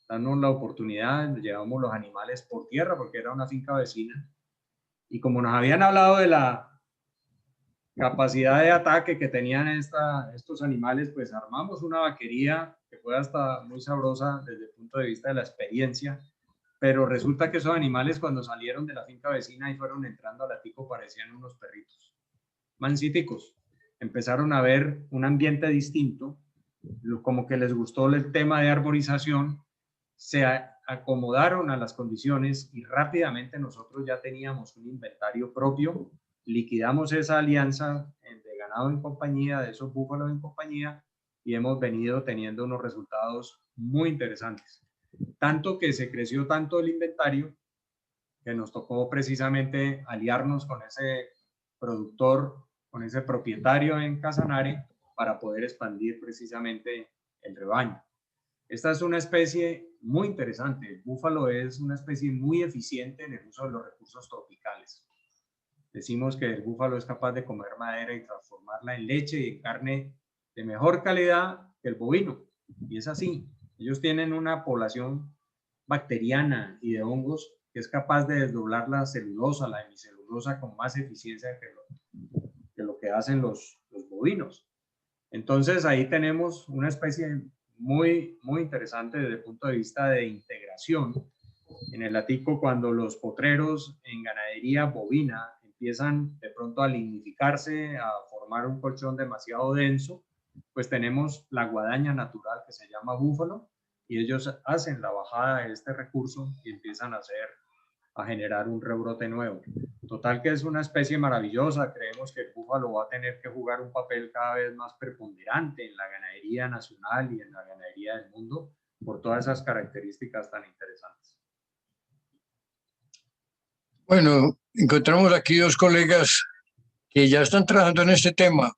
darnos la oportunidad, llevamos los animales por tierra porque era una finca vecina. Y como nos habían hablado de la capacidad de ataque que tenían estos animales, pues armamos una vaquería que fue hasta muy sabrosa desde el punto de vista de la experiencia, pero resulta que esos animales cuando salieron de la finca vecina y fueron entrando al atico parecían unos perritos mansíticos. Empezaron a ver un ambiente distinto, como que les gustó el tema de arborización, se acomodaron a las condiciones y rápidamente nosotros ya teníamos un inventario propio, liquidamos esa alianza de ganado en compañía, de esos búfalos en compañía, y hemos venido teniendo unos resultados muy interesantes. Tanto que se creció tanto el inventario que nos tocó precisamente aliarnos con ese productor, con ese propietario en Casanare para poder expandir precisamente el rebaño. Esta es una especie muy interesante. El búfalo es una especie muy eficiente en el uso de los recursos tropicales. Decimos que el búfalo es capaz de comer madera y transformarla en leche y en carne de mejor calidad que el bovino. Y es así. Ellos tienen una población bacteriana y de hongos que es capaz de desdoblar la celulosa, la hemicelulosa con más eficiencia que lo que hacen los bovinos. Entonces ahí tenemos una especie muy interesante desde el punto de vista de integración. En el atico, cuando los potreros en ganadería bovina empiezan de pronto a lignificarse, a formar un colchón demasiado denso, pues tenemos la guadaña natural que se llama búfalo, y ellos hacen la bajada de este recurso y empiezan a generar un rebrote nuevo. Total que es una especie maravillosa. Creemos que el búfalo va a tener que jugar un papel cada vez más preponderante en la ganadería nacional y en la ganadería del mundo por todas esas características tan interesantes. Bueno, encontramos aquí dos colegas que ya están trabajando en este tema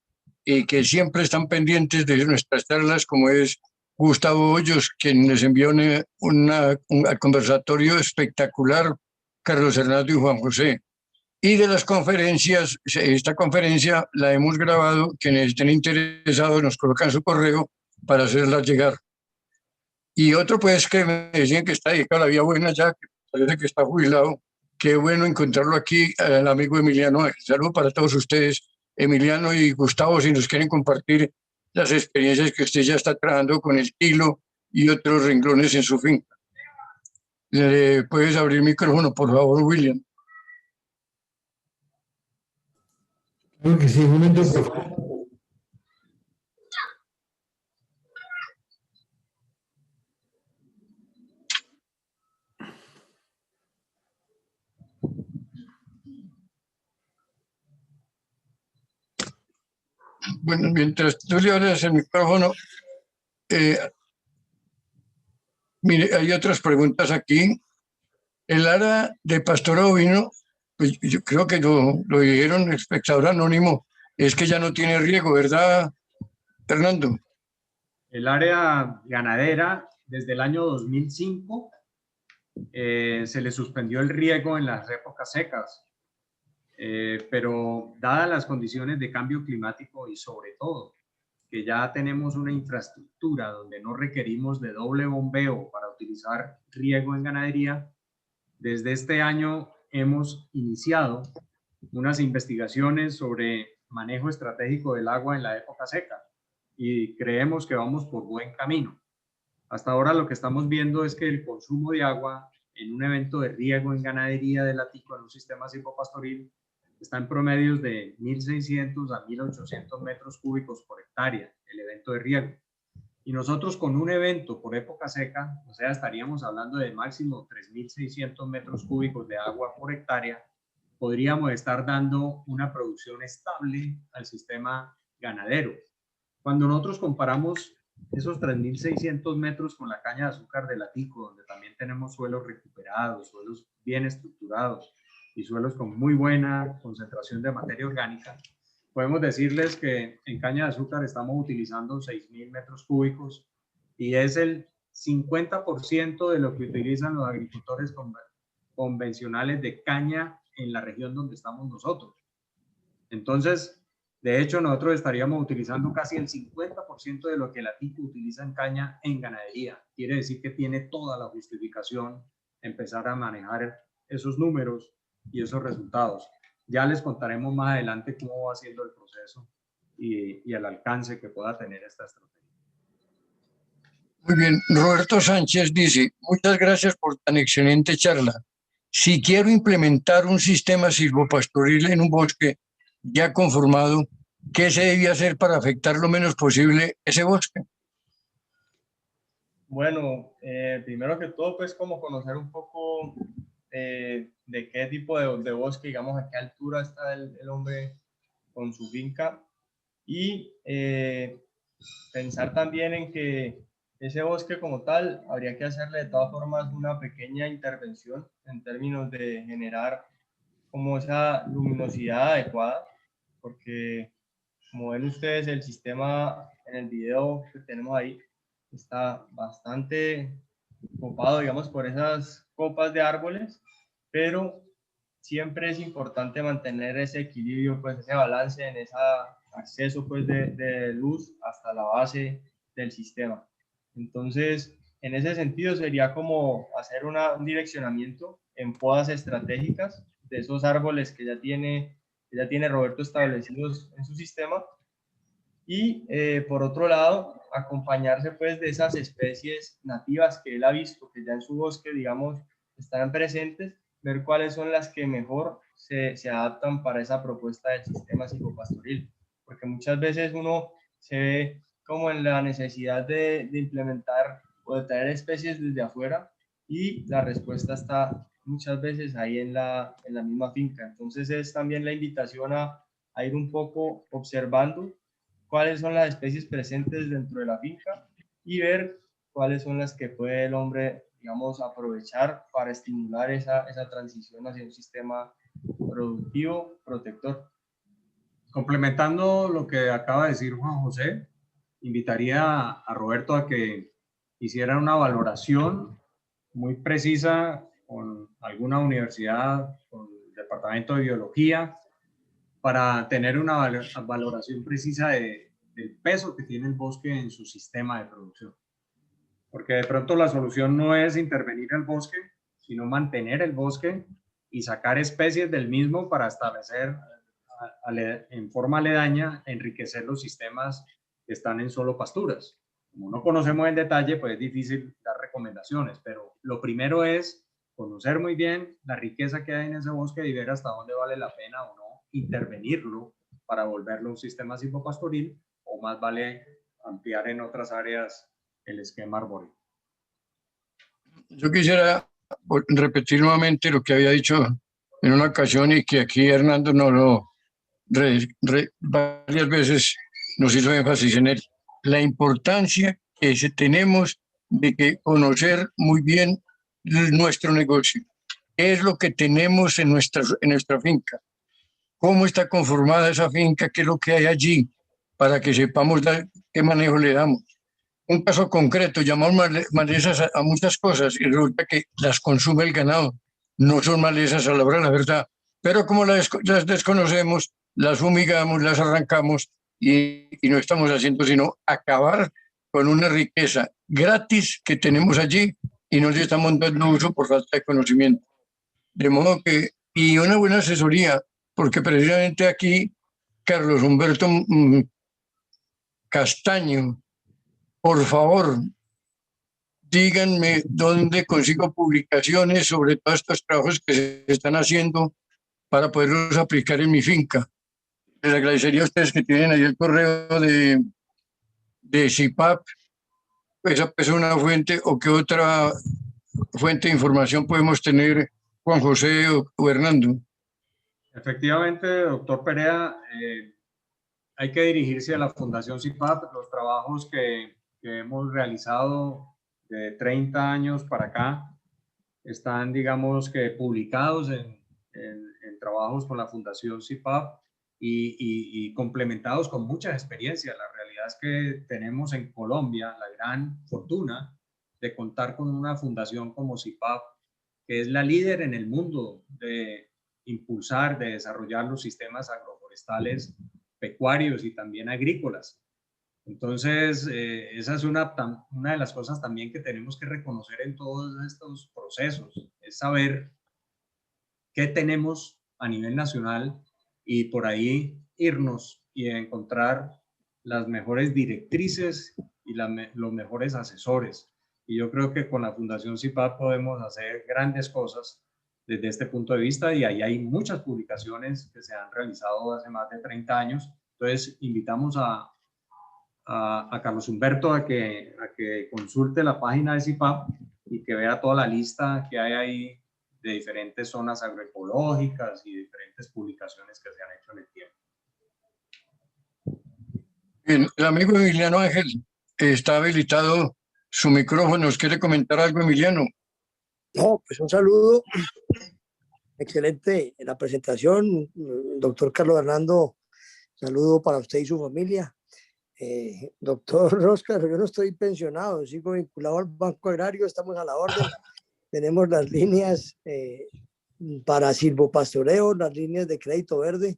y que siempre están pendientes de nuestras charlas, como es Gustavo Hoyos, quien les envió un conversatorio espectacular, Carlos Hernando y Juan José. Y de las conferencias, esta conferencia la hemos grabado, quienes estén interesados nos colocan su correo para hacerla llegar. Y otro pues que me decían que está dedicado a la Vía Buena ya, que parece que está jubilado. Qué bueno encontrarlo aquí, el amigo Emiliano. Saludos para todos ustedes, Emiliano y Gustavo, si nos quieren compartir las experiencias que usted ya está trabajando con el tilo y otros renglones en su finca. ¿Puedes abrir el micrófono, por favor, William? Claro que sí, un momento, por favor. Bueno, mientras tú le abres el micrófono, mire, hay otras preguntas aquí. El área de pastoreo ovino, pues yo creo que lo dijeron el espectador anónimo, es que ya no tiene riego, ¿verdad, Fernando? El área ganadera, desde el año 2005, se le suspendió el riego en las épocas secas. Pero dadas las condiciones de cambio climático y sobre todo que ya tenemos una infraestructura donde no requerimos de doble bombeo para utilizar riego en ganadería, desde este año hemos iniciado unas investigaciones sobre manejo estratégico del agua en la época seca y creemos que vamos por buen camino. Hasta ahora lo que estamos viendo es que el consumo de agua en un evento de riego en ganadería del atico en un sistema silvopastoril está en promedios de 1.600 a 1.800 metros cúbicos por hectárea, el evento de riego. Y nosotros con un evento por época seca, o sea, estaríamos hablando de máximo 3.600 metros cúbicos de agua por hectárea, podríamos estar dando una producción estable al sistema ganadero. Cuando nosotros comparamos esos 3.600 metros con la caña de azúcar del atico, donde también tenemos suelos recuperados, suelos bien estructurados, y suelos con muy buena concentración de materia orgánica, podemos decirles que en caña de azúcar estamos utilizando 6.000 metros cúbicos y es el 50% de lo que utilizan los agricultores convencionales de caña en la región donde estamos nosotros. Entonces, De hecho, nosotros estaríamos utilizando casi el 50% de lo que la finca utiliza en caña en ganadería. Quiere decir que tiene toda la justificación empezar a manejar esos números y esos resultados. Ya les contaremos más adelante cómo va siendo el proceso y el alcance que pueda tener esta estrategia. Muy bien, Roberto Sánchez dice, muchas gracias por tan excelente charla. Si quiero implementar un sistema silvopastoril en un bosque ya conformado, ¿qué se debe hacer para afectar lo menos posible ese bosque? Bueno, primero que todo, pues como conocer un poco de qué tipo de bosque, digamos, a qué altura está el hombre con su finca y pensar también en que ese bosque como tal habría que hacerle de todas formas una pequeña intervención en términos de generar como esa luminosidad adecuada, porque como ven ustedes el sistema en el video que tenemos ahí está bastante copado, digamos, por esas copas de árboles, pero siempre es importante mantener ese equilibrio, pues ese balance en ese acceso pues de luz hasta la base del sistema. Entonces, en ese sentido sería como hacer un direccionamiento en podas estratégicas de esos árboles que ya tiene Roberto establecidos en su sistema y por otro lado acompañarse pues de esas especies nativas que él ha visto que ya en su bosque digamos están presentes, ver cuáles son las que mejor se adaptan para esa propuesta del sistema silvopastoril, porque muchas veces uno se ve como en la necesidad de implementar o de traer especies desde afuera y la respuesta está muchas veces ahí en la misma finca. Entonces es también la invitación a ir un poco observando cuáles son las especies presentes dentro de la finca y ver cuáles son las que puede el hombre, digamos, aprovechar para estimular esa transición hacia un sistema productivo protector. Complementando lo que acaba de decir Juan José, invitaría a Roberto a que hiciera una valoración muy precisa con alguna universidad, con el departamento de biología, para tener una valoración precisa del peso que tiene el bosque en su sistema de producción. Porque de pronto la solución no es intervenir el bosque, sino mantener el bosque y sacar especies del mismo para establecer en forma aledaña, enriquecer los sistemas que están en solo pasturas. Como no conocemos en detalle, pues es difícil dar recomendaciones, pero lo primero es conocer muy bien la riqueza que hay en ese bosque y ver hasta dónde vale la pena o no intervenirlo para volverlo un sistema silvopastoril, o más vale ampliar en otras áreas el esquema arbóreo. Yo quisiera repetir nuevamente lo que había dicho en una ocasión y que aquí Hernando no lo varias veces nos hizo énfasis en él, la importancia que tenemos de que conocer muy bien nuestro negocio, qué es lo que tenemos en nuestra finca, cómo está conformada esa finca, qué es lo que hay allí, para que sepamos qué manejo le damos. Un caso concreto, llamamos malezas a muchas cosas y resulta que las consume el ganado. No son malezas a la hora de la verdad, pero como las desconocemos, las fumigamos, las arrancamos y no estamos haciendo sino acabar con una riqueza gratis que tenemos allí y no le estamos dando uso por falta de conocimiento. De modo que, y una buena asesoría, porque precisamente aquí Carlos Humberto Castaño, por favor, díganme dónde consigo publicaciones sobre todos estos trabajos que se están haciendo para poderlos aplicar en mi finca. Les agradecería a ustedes que tienen ahí el correo de CIPAP, esa es una fuente, o qué otra fuente de información podemos tener, Juan José o Hernando. Efectivamente, doctor Perea, hay que dirigirse a la Fundación CIPAP. Los trabajos que hemos realizado de 30 años para acá están, digamos, que publicados en trabajos con la Fundación CIPAP y complementados con muchas experiencias. La realidad es que tenemos en Colombia la gran fortuna de contar con una fundación como CIPAP, que es la líder en el mundo de impulsar, de desarrollar los sistemas agroforestales pecuarios y también agrícolas. Entonces, esa es una de las cosas también que tenemos que reconocer en todos estos procesos, es saber qué tenemos a nivel nacional y por ahí irnos y encontrar las mejores directrices y los mejores asesores. Y yo creo que con la Fundación CIPAP podemos hacer grandes cosas desde este punto de vista, y ahí hay muchas publicaciones que se han realizado hace más de 30 años. Entonces, invitamos a Carlos Humberto a que consulte la página de CIPAP y que vea toda la lista que hay ahí de diferentes zonas agroecológicas y diferentes publicaciones que se han hecho en el tiempo. Bien, el amigo Emiliano Ángel está habilitado su micrófono. ¿Nos quiere comentar algo, Emiliano? No, pues un saludo. Excelente la presentación, doctor Carlos Hernando. Saludo para usted y su familia. Doctor Oscar, yo no estoy pensionado, sigo vinculado al Banco Agrario, estamos a la orden. Tenemos las líneas para silvopastoreo, las líneas de crédito verde.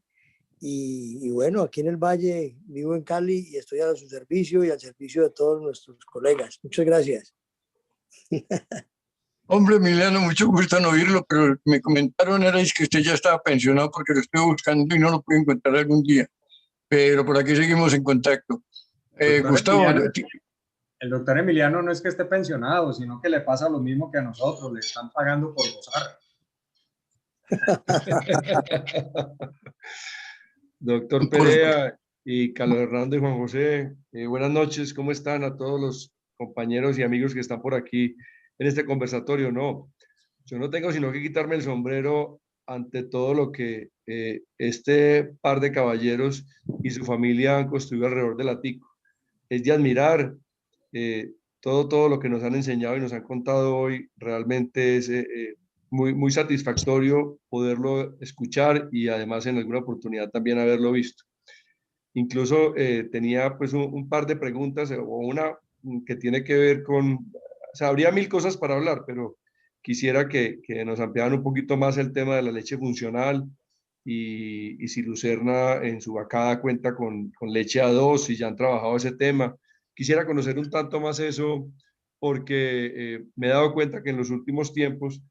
Y bueno, aquí en el Valle, vivo en Cali y estoy a su servicio y al servicio de todos nuestros colegas. Muchas gracias. Hombre, Emiliano, mucho gusto en oírlo, pero me comentaron era que usted ya estaba pensionado porque lo estoy buscando y no lo puedo encontrar algún día. Pero por aquí seguimos en contacto. Gustavo. El doctor Emiliano no es que esté pensionado, sino que le pasa lo mismo que a nosotros, le están pagando por gozar. Doctor Perea y Carlos Hernando y Juan José, buenas noches, ¿cómo están a todos los compañeros y amigos que están por aquí en este conversatorio? No, yo no tengo sino que quitarme el sombrero ante todo lo que este par de caballeros y su familia han construido alrededor del Atico. Es de admirar todo lo que nos han enseñado y nos han contado hoy. Realmente es muy satisfactorio poderlo escuchar y además en alguna oportunidad también haberlo visto. Incluso tenía pues un par de preguntas o una que tiene que ver con, o sea, habría mil cosas para hablar, pero quisiera que nos ampliaran un poquito más el tema de la leche funcional y si Lucerna en su vacada cuenta con leche A2, si ya han trabajado ese tema. Quisiera conocer un tanto más eso porque me he dado cuenta que en los últimos tiempos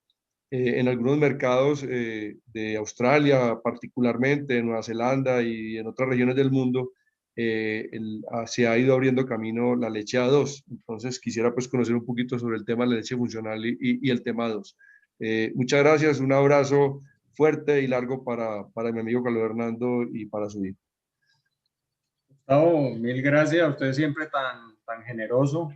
en algunos mercados de Australia, particularmente en Nueva Zelanda y en otras regiones del mundo, se ha ido abriendo camino la leche A2. Entonces quisiera pues conocer un poquito sobre el tema de la leche funcional y el tema A2. Muchas gracias, un abrazo fuerte y largo para mi amigo Carlos Hernando y para su hijo. Gustavo, mil gracias, usted siempre tan generoso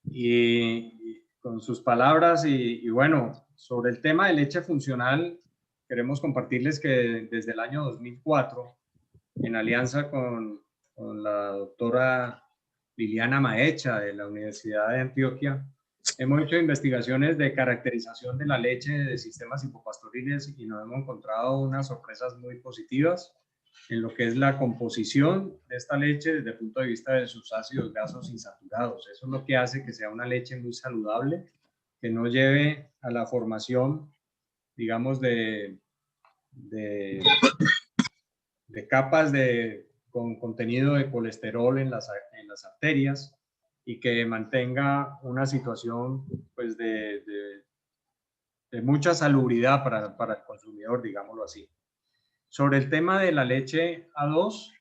y con sus palabras y bueno, sobre el tema de leche funcional, queremos compartirles que desde el año 2004, en alianza con la doctora Liliana Maecha de la Universidad de Antioquia, hemos hecho investigaciones de caracterización de la leche de sistemas hipopastoriles y nos hemos encontrado unas sorpresas muy positivas en lo que es la composición de esta leche desde el punto de vista de sus ácidos grasos insaturados. Eso es lo que hace que sea una leche muy saludable, que no lleve a la formación, digamos, de capas con contenido de colesterol en las arterias y que mantenga una situación pues, de mucha salubridad para el consumidor, digámoslo así. Sobre el tema de la leche A2,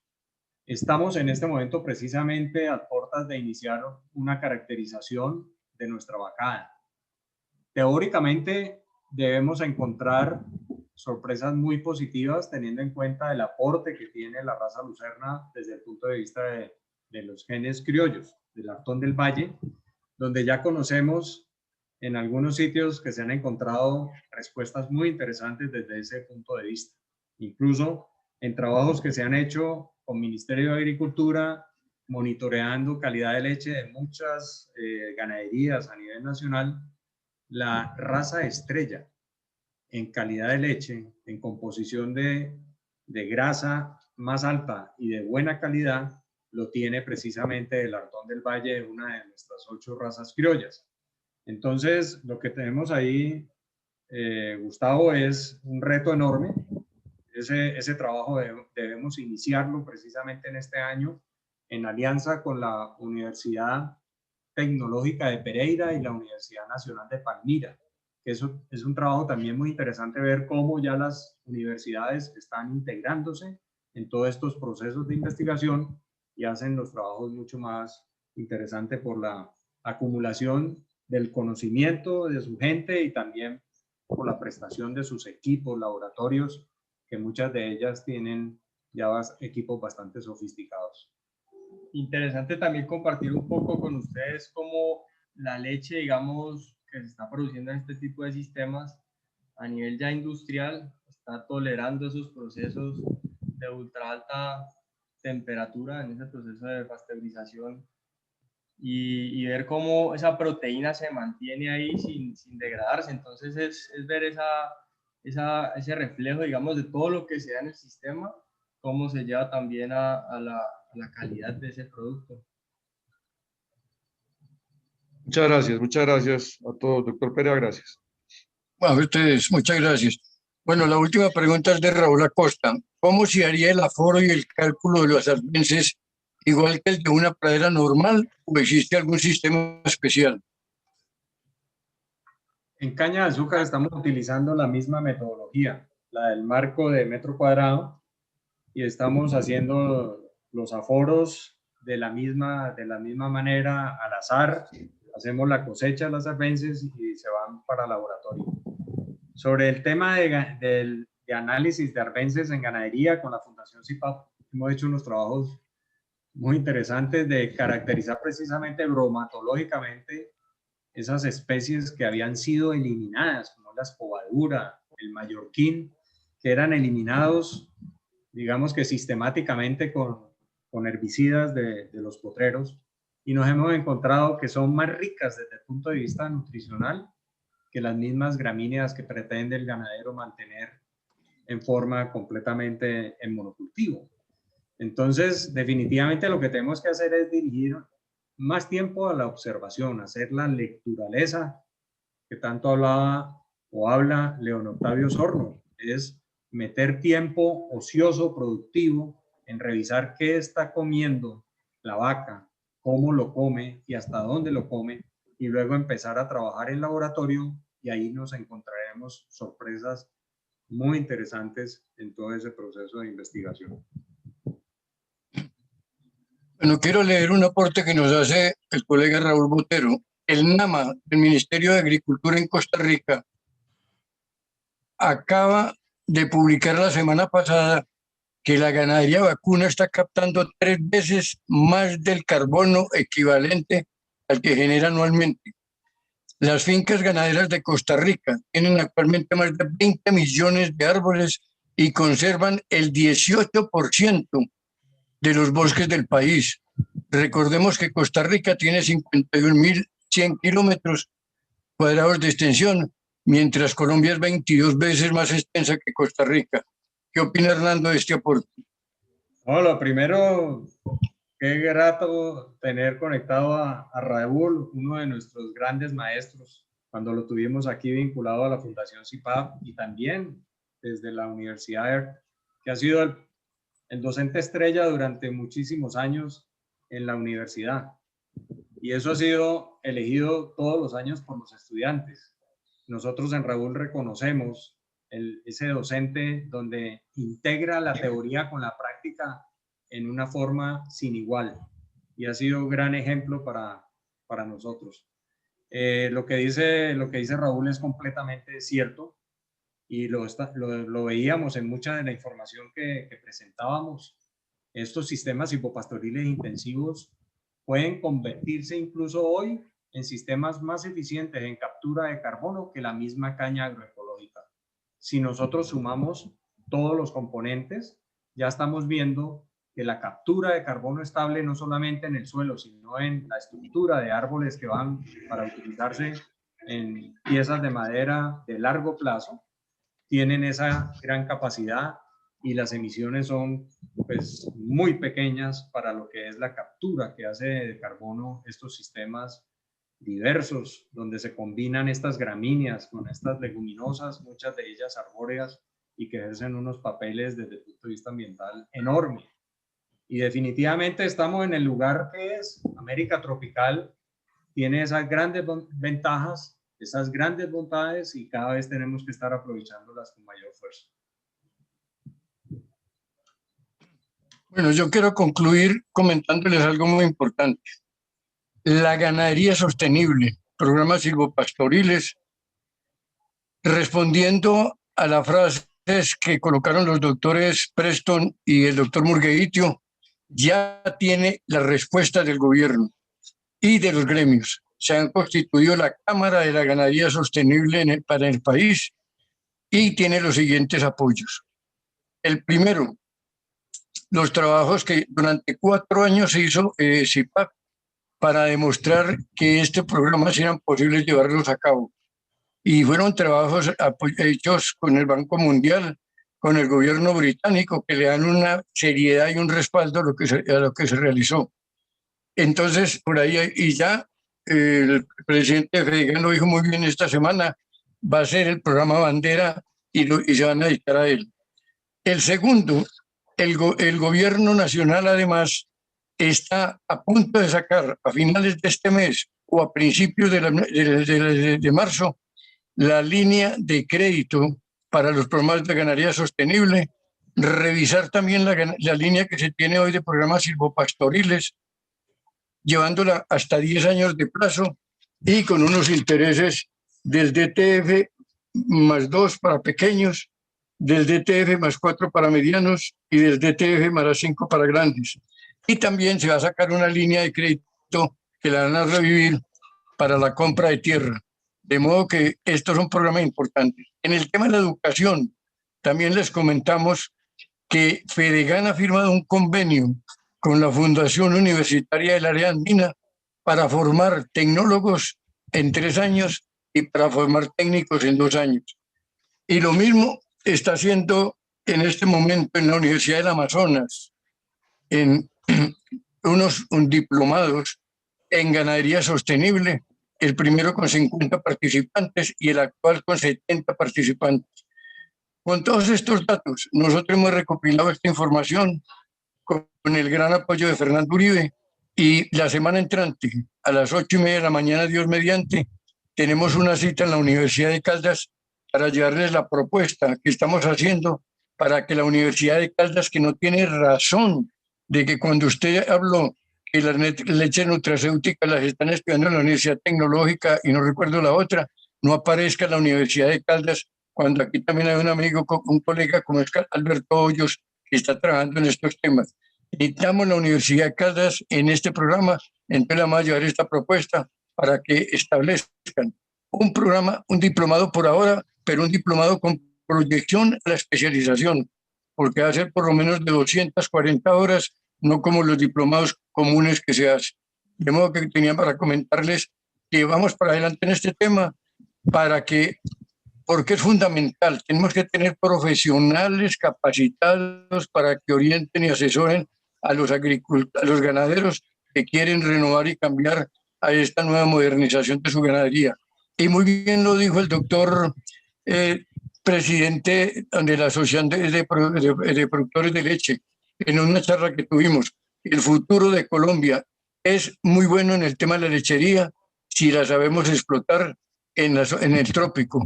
estamos en este momento precisamente a puertas de iniciar una caracterización de nuestra vacada. Teóricamente debemos encontrar sorpresas muy positivas teniendo en cuenta el aporte que tiene la raza lucerna desde el punto de vista de los genes criollos del Artón del Valle, donde ya conocemos en algunos sitios que se han encontrado respuestas muy interesantes desde ese punto de vista. Incluso en trabajos que se han hecho con Ministerio de Agricultura, monitoreando calidad de leche de muchas ganaderías a nivel nacional, la raza estrella en calidad de leche, en composición de grasa más alta y de buena calidad, lo tiene precisamente el Artón del Valle, una de nuestras 8 razas criollas. Entonces, lo que tenemos ahí, Gustavo, es un reto enorme. ese trabajo debemos iniciarlo precisamente en este año en alianza con la Universidad Tecnológica de Pereira y la Universidad Nacional de Palmira. Eso es un trabajo también muy interesante ver cómo ya las universidades están integrándose en todos estos procesos de investigación y hacen los trabajos mucho más interesantes por la acumulación del conocimiento de su gente y también por la prestación de sus equipos, laboratorios, que muchas de ellas tienen ya equipos bastante sofisticados. Interesante también compartir un poco con ustedes cómo la leche, digamos, que se está produciendo en este tipo de sistemas a nivel ya industrial está tolerando esos procesos de ultra alta temperatura en ese proceso de pasteurización y ver cómo esa proteína se mantiene ahí sin degradarse. Entonces es ver ese reflejo, digamos, de todo lo que se da en el sistema, cómo se lleva también a la calidad de ese producto. Muchas gracias a todos. Doctor Perea, gracias. Bueno, a ustedes, muchas gracias. Bueno, la última pregunta es de Raúl Acosta. ¿Cómo se haría el aforo y el cálculo de los arbences igual que el de una pradera normal o existe algún sistema especial? En caña de azúcar estamos utilizando la misma metodología, la del marco de metro cuadrado, y estamos haciendo los aforos de la misma manera, al azar. Hacemos la cosecha de las arbences y se van para el laboratorio. Sobre el tema de análisis de arbences en ganadería con la Fundación CIPAP, hemos hecho unos trabajos muy interesantes de caracterizar precisamente bromatológicamente esas especies que habían sido eliminadas, como la escobadura, el mallorquín, que eran eliminados, digamos que sistemáticamente con herbicidas de los potreros, y nos hemos encontrado que son más ricas desde el punto de vista nutricional que las mismas gramíneas que pretende el ganadero mantener en forma completamente en monocultivo. Entonces, definitivamente lo que tenemos que hacer es dirigir más tiempo a la observación, hacer la lecturaleza que tanto hablaba o habla León Octavio Sorno, es meter tiempo ocioso, productivo, en revisar qué está comiendo la vaca, cómo lo come y hasta dónde lo come, y luego empezar a trabajar en laboratorio y ahí nos encontraremos sorpresas muy interesantes en todo ese proceso de investigación. Bueno, quiero leer un aporte que nos hace el colega Raúl Botero. El NAMA, el Ministerio de Agricultura en Costa Rica, acaba de publicar la semana pasada que la ganadería vacuna está captando 3 veces más del carbono equivalente al que genera anualmente. Las fincas ganaderas de Costa Rica tienen actualmente más de 20 millones de árboles y conservan el 18% de los bosques del país. Recordemos que Costa Rica tiene 51.100 kilómetros cuadrados de extensión, mientras Colombia es 22 veces más extensa que Costa Rica. ¿Qué opina Hernando de este aporte? No, lo primero, qué grato tener conectado a Raúl, uno de nuestros grandes maestros, cuando lo tuvimos aquí vinculado a la Fundación CIPAP y también desde la universidad, que ha sido el docente estrella durante muchísimos años en la universidad. Y eso ha sido elegido todos los años por los estudiantes. Nosotros en Raúl reconocemos ese docente donde integra la teoría con la práctica en una forma sin igual. Y ha sido un gran ejemplo para nosotros. Lo que dice Raúl es completamente cierto y lo veíamos en mucha de la información que presentábamos. Estos sistemas hipopastoriles intensivos pueden convertirse incluso hoy en sistemas más eficientes en captura de carbono que la misma caña agroecológica. Si nosotros sumamos todos los componentes, ya estamos viendo que la captura de carbono estable no solamente en el suelo, sino en la estructura de árboles que van para utilizarse en piezas de madera de largo plazo, tienen esa gran capacidad y las emisiones son pues muy pequeñas para lo que es la captura que hace de carbono estos sistemas diversos donde se combinan estas gramíneas con estas leguminosas, muchas de ellas arbóreas y que ejercen unos papeles desde el punto de vista ambiental enorme. Y definitivamente estamos en el lugar que es América tropical, tiene esas grandes ventajas, esas grandes bondades, y cada vez tenemos que estar aprovechándolas con mayor fuerza. Bueno, yo quiero concluir comentándoles algo muy importante. La ganadería sostenible, programas silvopastoriles, respondiendo a las frases que colocaron los doctores Preston y el doctor Murgueitio, ya tiene la respuesta del gobierno y de los gremios. Se han constituido la Cámara de la Ganadería Sostenible para el país y tiene los siguientes apoyos. El primero, los trabajos que durante 4 años se hizo CIPAC para demostrar que este programa eran posibles llevarlos a cabo. Y fueron trabajos hechos con el Banco Mundial, con el gobierno británico, que le dan una seriedad y un respaldo a lo que se realizó. Entonces, por ahí, y ya el presidente Fedegan lo dijo muy bien esta semana, va a ser el programa bandera y se van a dedicar a él. El segundo, el gobierno nacional además está a punto de sacar a finales de este mes o a principios de marzo la línea de crédito para los programas de ganadería sostenible, revisar también la línea que se tiene hoy de programas silvopastoriles, llevándola hasta 10 años de plazo y con unos intereses del DTF +2 para pequeños, del DTF +4 para medianos y del DTF +5 para grandes. Y también se va a sacar una línea de crédito que la van a revivir para la compra de tierra. De modo que estos son programas importantes. En el tema de la educación, también les comentamos que Fedegan ha firmado un convenio con la Fundación Universitaria del Área Andina para formar tecnólogos en 3 años y para formar técnicos en 2 años. Y lo mismo está haciendo en este momento en la Universidad del Amazonas, en unos diplomados en ganadería sostenible, el primero con 50 participantes y el actual con 70 participantes. Con todos estos datos, nosotros hemos recopilado esta información con el gran apoyo de Fernando Uribe, y la semana entrante, a las 8:30 de la mañana, Dios mediante, tenemos una cita en la Universidad de Caldas para llevarles la propuesta que estamos haciendo para que la Universidad de Caldas, que no tiene razón de que cuando usted habló que las leches nutracéuticas las están estudiando en la Universidad Tecnológica y no recuerdo la otra, no aparezca en la Universidad de Caldas, cuando aquí también hay un amigo, un colega como es Alberto Hoyos, que está trabajando en estos temas. Necesitamos la Universidad de Caldas en este programa, entonces vamos a llevar esta propuesta para que establezcan un programa, un diplomado por ahora, pero un diplomado con proyección a la especialización, porque va a ser por lo menos de 240 horas, no como los diplomados comunes que se hacen. De modo que tenía para comentarles que vamos para adelante en este tema, porque es fundamental. Tenemos que tener profesionales capacitados para que orienten y asesoren a los agricultores, a los ganaderos que quieren renovar y cambiar a esta nueva modernización de su ganadería. Y muy bien lo dijo el doctor presidente de la Asociación de Productores de Leche en una charla que tuvimos. El futuro de Colombia es muy bueno en el tema de la lechería si la sabemos explotar en el trópico,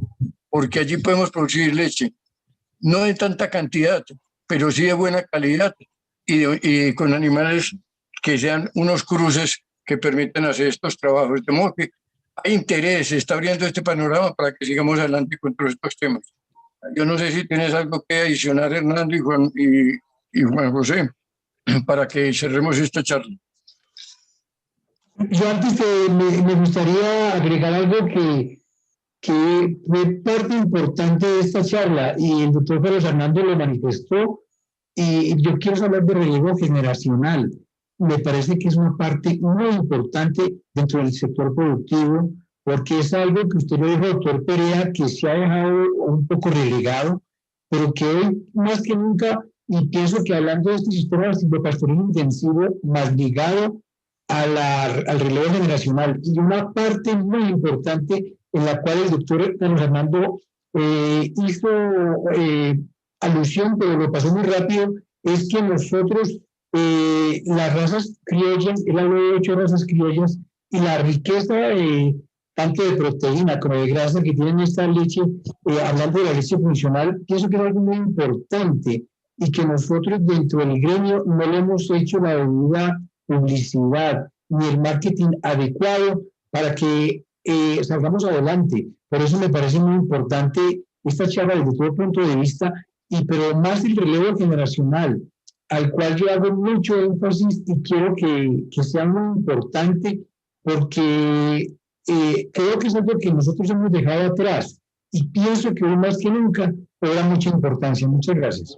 porque allí podemos producir leche, no de tanta cantidad, pero sí de buena calidad y con animales que sean unos cruces que permitan hacer estos trabajos. De modo que hay interés, se está abriendo este panorama para que sigamos adelante con todos estos temas. Yo no sé si tienes algo que adicionar, Hernando y Juan José, para que cerremos esta charla. Yo antes me gustaría agregar algo que fue parte importante de esta charla y el doctor Carlos Hernando lo manifestó, y yo quiero hablar de relevo generacional. Me parece que es una parte muy importante dentro del sector productivo, porque es algo que usted lo dijo, doctor Perea, que se ha dejado un poco relegado, pero que hoy más que nunca, y pienso que hablando de este sistema de pastoreo intensivo, más ligado al relevo generacional, y una parte muy importante en la cual el doctor Carlos Hernando hizo alusión, pero lo pasó muy rápido, es que nosotros, las razas criollas, él habló de 8 razas criollas, y la riqueza tanto de proteína como de grasa que tienen esta leche, hablando de la leche funcional, pienso que es algo muy importante y que nosotros dentro del gremio no le hemos hecho la debida publicidad ni el marketing adecuado para que salgamos adelante. Por eso me parece muy importante esta charla desde todo punto de vista, pero más el relevo generacional, al cual yo hago mucho énfasis y quiero que sea muy importante porque creo que es algo que nosotros hemos dejado atrás y pienso que hoy más que nunca cobra mucha importancia. Muchas gracias.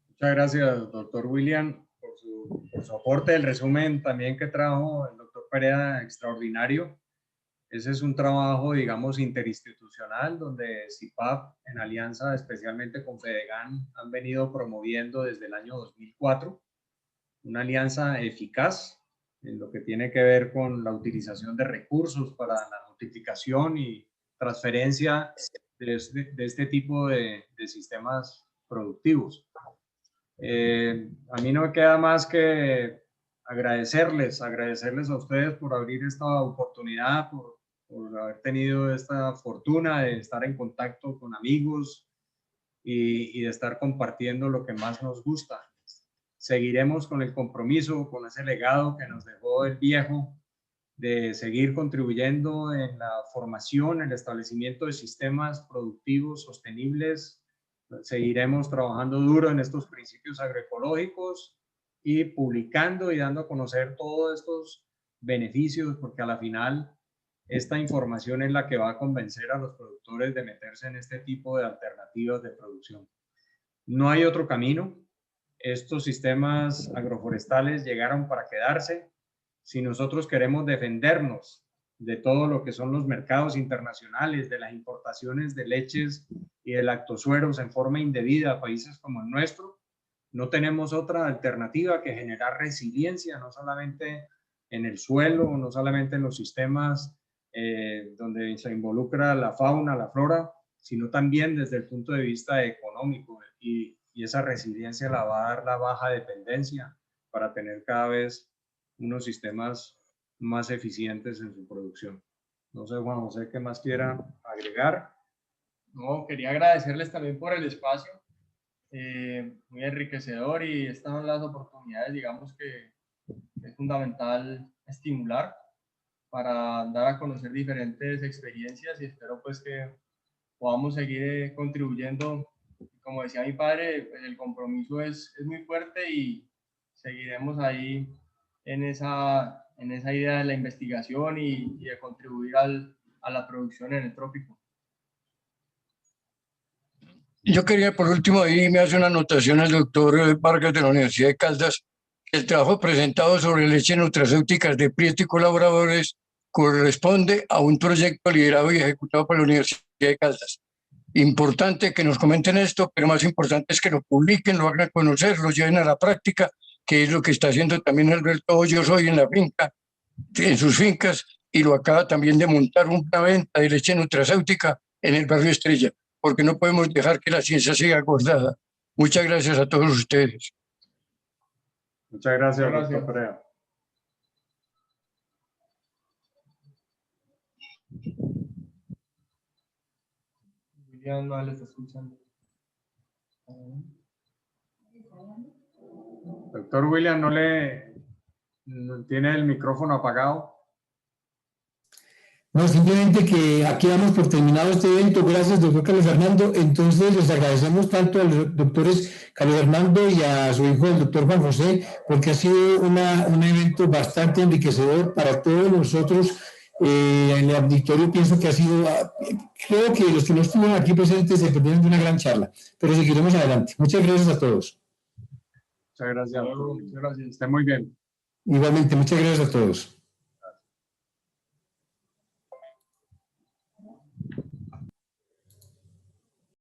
Muchas gracias, doctor William, por su aporte. El resumen también que trajo el doctor Perea, extraordinario. Ese es un trabajo, digamos, interinstitucional, donde CIPAP, en alianza especialmente con Fedegan, han venido promoviendo desde el año 2004 una alianza eficaz en lo que tiene que ver con la utilización de recursos para la notificación y transferencia de este tipo de sistemas productivos. A mí no me queda más que agradecerles a ustedes por abrir esta oportunidad, por haber tenido esta fortuna de estar en contacto con amigos y de estar compartiendo lo que más nos gusta. Seguiremos con el compromiso, con ese legado que nos dejó el viejo, de seguir contribuyendo en la formación, en el establecimiento de sistemas productivos sostenibles. Seguiremos trabajando duro en estos principios agroecológicos y publicando y dando a conocer todos estos beneficios, porque a la final esta información es la que va a convencer a los productores de meterse en este tipo de alternativas de producción. No hay otro camino. Estos sistemas agroforestales llegaron para quedarse. Si nosotros queremos defendernos de todo lo que son los mercados internacionales, de las importaciones de leches y de lactosueros en forma indebida a países como el nuestro, no tenemos otra alternativa que generar resiliencia, no solamente en el suelo, no solamente en los sistemas donde se involucra la fauna, la flora, sino también desde el punto de vista económico, y esa resiliencia la va a dar la baja dependencia para tener cada vez unos sistemas más eficientes en su producción. No sé, Juan José, ¿qué más quiera agregar? No, quería agradecerles también por el espacio, muy enriquecedor, y estas son las oportunidades, digamos, que es fundamental estimular para dar a conocer diferentes experiencias, y espero pues que podamos seguir contribuyendo. Como decía mi padre, pues el compromiso es muy fuerte y seguiremos ahí en esa idea de la investigación y de contribuir a la producción en el trópico. Yo quería, por último, ahí me hace una anotación el doctor Vargas de la Universidad de Caldas. El trabajo presentado sobre leche nutracéuticas de Prieto y colaboradores corresponde a un proyecto liderado y ejecutado por la Universidad de Caldas. Importante que nos comenten esto, pero más importante es que lo publiquen, lo hagan conocer, lo lleven a la práctica, que es lo que está haciendo también Alberto Hoyos hoy en la finca, en sus fincas, y lo acaba también de montar una venta de leche nutracéutica en el barrio Estrella, porque no podemos dejar que la ciencia siga acordada. Muchas gracias a todos ustedes. Muchas gracias, doctor Perea. William no les está escuchando. Doctor William, no tiene el micrófono apagado. No, simplemente que aquí damos por terminado este evento. Gracias, doctor Carlos Fernando. Entonces, les agradecemos tanto a los doctores Carlos Fernando y a su hijo, el doctor Juan José, porque ha sido un evento bastante enriquecedor para todos nosotros. En el auditorio pienso que ha sido, creo que los que no estuvieron aquí presentes se perdieron de una gran charla, pero seguiremos adelante. Muchas gracias a todos. Muchas gracias. Muchas gracias. Esté muy bien. Igualmente, muchas gracias a todos.